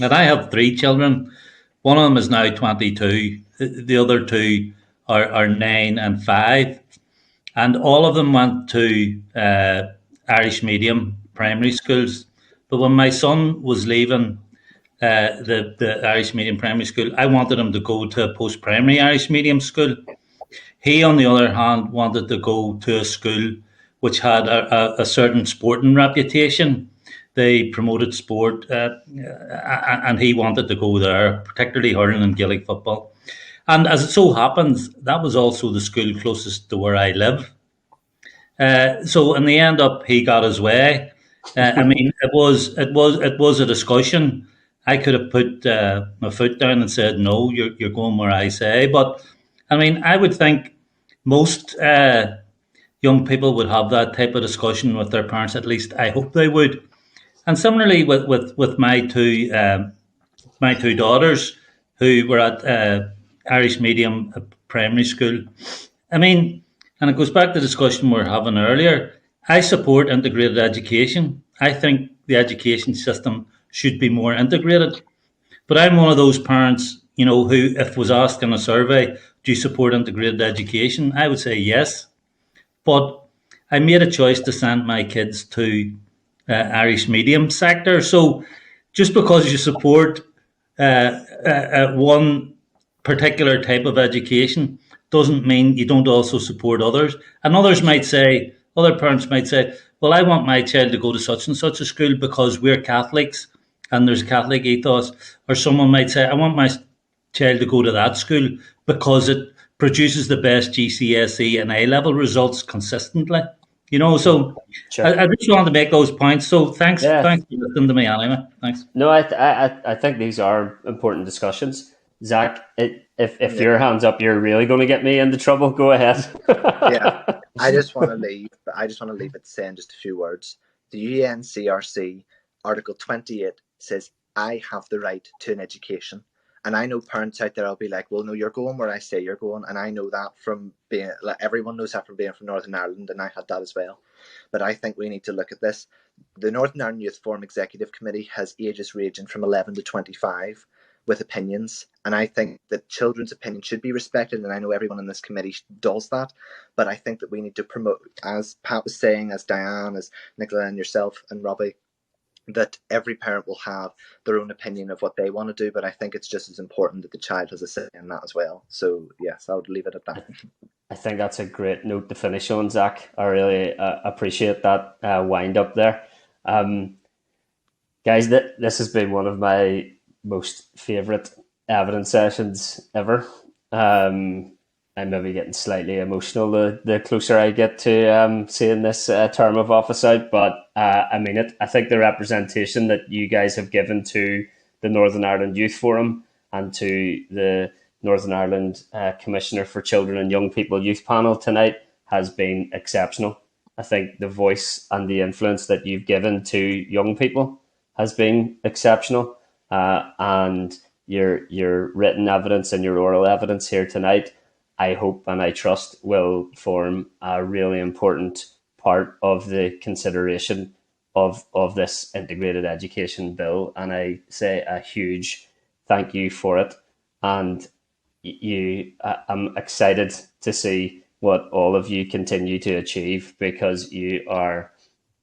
And I have 3 children. One of them is now 22. The other 2 are 9 and 5. And all of them went to Irish medium primary schools. But when my son was leaving the Irish medium primary school, I wanted him to go to a post-primary Irish medium school. He, on the other hand, wanted to go to a school which had a certain sporting reputation. They promoted sport, and he wanted to go there, particularly hurling and Gaelic football. And as it so happens, that was also the school closest to where I live. So in the end up, he got his way. It was a discussion. I could have put my foot down and said, "No, you're going where I say." But I would think most young people would have that type of discussion with their parents. At least I hope they would. And similarly with my two daughters who were at Irish medium primary school. And it goes back to the discussion we were having earlier. I support integrated education. I think the education system should be more integrated. But I'm one of those parents, who, if was asked in a survey, do you support integrated education? I would say yes. But I made a choice to send my kids to Irish medium sector. So just because you support one particular type of education doesn't mean you don't also support others. And other parents might say, well, I want my child to go to such and such a school because we're Catholics and there's a Catholic ethos. Or someone might say, I want my child to go to that school because it produces the best GCSE and A-level results consistently. So sure. I just wanted to make those points. So thanks for listening to me anyway. Thanks. No, I think these are important discussions. Zach, if your hand's up, you're really going to get me into trouble. Go ahead. Yeah, I just want to leave it saying just a few words. The UNCRC Article 28 says, I have the right to an education. And I know parents out there will be like, well, no, you're going where I say you're going. And I know that from being, like, everyone knows that from being from Northern Ireland, and I had that as well. But I think we need to look at this. The Northern Ireland Youth Forum Executive Committee has ages ranging from 11 to 25 with opinions. And I think that children's opinion should be respected. And I know everyone in this committee does that. But I think that we need to promote, as Pat was saying, as Diane, as Nicola and yourself and Robbie, that every parent will have their own opinion of what they want to do, but I think it's just as important that the child has a say in that as well. So yes, I would leave it at that. I think that's a great note to finish on, Zach. I really appreciate that wind up there. Guys, this has been one of my most favourite evidence sessions ever. I'm maybe getting slightly emotional the closer I get to seeing this term of office out, but I mean it. I think the representation that you guys have given to the Northern Ireland Youth Forum and to the Northern Ireland Commissioner for Children and Young People Youth Panel tonight has been exceptional. I think the voice and the influence that you've given to young people has been exceptional, and your written evidence and your oral evidence here tonight, I hope and I trust, will form a really important part of the consideration of this integrated education bill. And I say a huge thank you for it. And I'm excited to see what all of you continue to achieve, because you are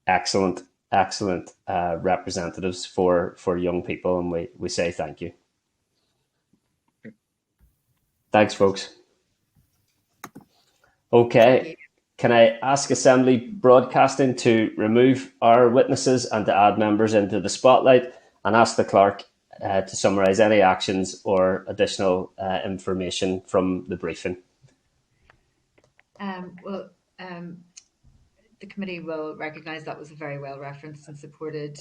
excellent representatives for young people, and we say thank you. Thanks, folks. Okay, can I ask Assembly Broadcasting to remove our witnesses and to add members into the spotlight, and ask the clerk to summarise any actions or additional information from the briefing? The committee will recognise that was a very well referenced and supported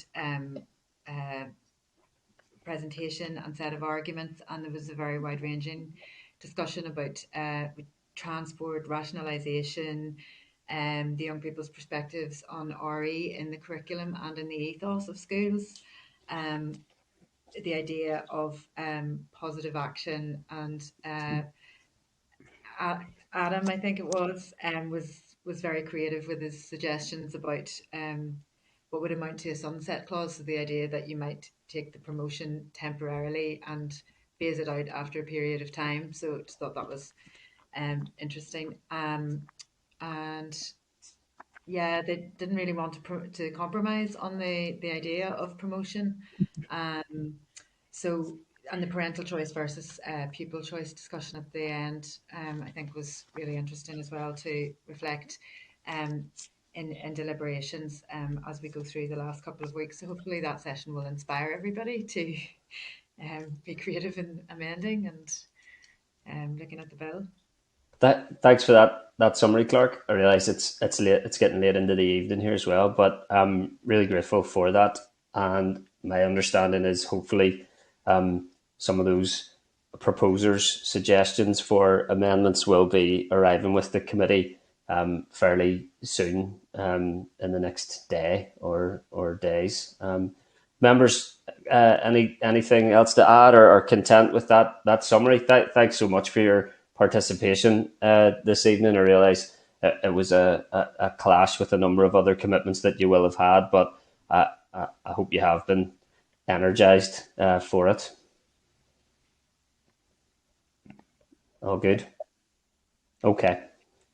presentation and set of arguments, and there was a very wide-ranging discussion about transport, rationalisation, the young people's perspectives on RE in the curriculum and in the ethos of schools, the idea of positive action, and Adam, I think it was very creative with his suggestions about what would amount to a sunset clause, so the idea that you might take the promotion temporarily and phase it out after a period of time. So I just thought that was interesting. And yeah, they didn't really want to compromise on the idea of promotion. And the parental choice versus pupil choice discussion at the end, I think was really interesting as well, to reflect in deliberations as we go through the last couple of weeks. So hopefully that session will inspire everybody to be creative in amending and looking at the bill. Thanks for that summary, Clark. I realise it's late. It's getting late into the evening here as well, but I'm really grateful for that. And my understanding is hopefully some of those proposers' suggestions for amendments will be arriving with the committee fairly soon, in the next day or days. Members, anything else to add, or content with that summary? Thanks so much for your participation this evening. I realise it was a clash with a number of other commitments that you will have had, but I hope you have been energised for it. All good? Okay.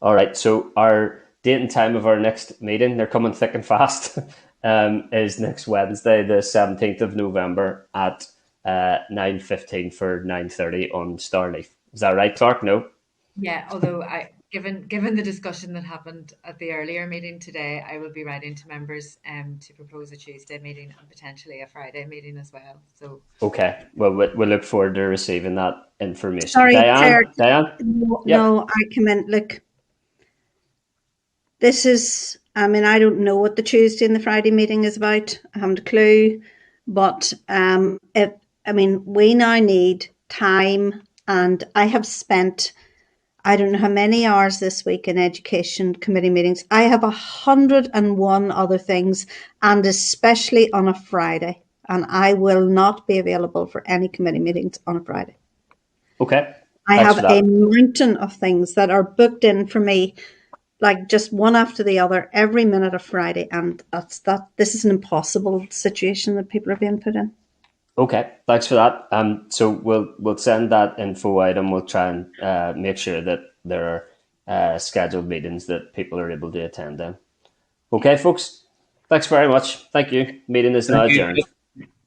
All right. So our date and time of our next meeting, they're coming thick and fast, is next Wednesday, the 17th of November at 9:15 for 9:30 on Starleaf. Is that right, Clark? No? Yeah, although given the discussion that happened at the earlier meeting today, I will be writing to members to propose a Tuesday meeting and potentially a Friday meeting as well. So okay, well, we'll look forward to receiving that information. Sorry, Diane? No, I come in. Look, this is, I mean, I don't know what the Tuesday and the Friday meeting is about. I haven't a clue. But we now need time, and I have spent, I don't know how many hours this week in education committee meetings. I have 101 other things, and especially on a Friday. and I will not be available for any committee meetings on a Friday. Okay. I Thanks have for that. a mountain of things that are booked in for me, like just one after the other, every minute of Friday, and this is an impossible situation that people are being put in. Okay, thanks for that. So we'll send that info out, and we'll try and make sure that there are scheduled meetings that people are able to attend then. Okay, folks. Thanks very much. Thank you. Meeting is now adjourned.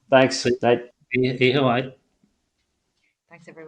Thanks. Night. Thanks, everyone. Thanks, everyone.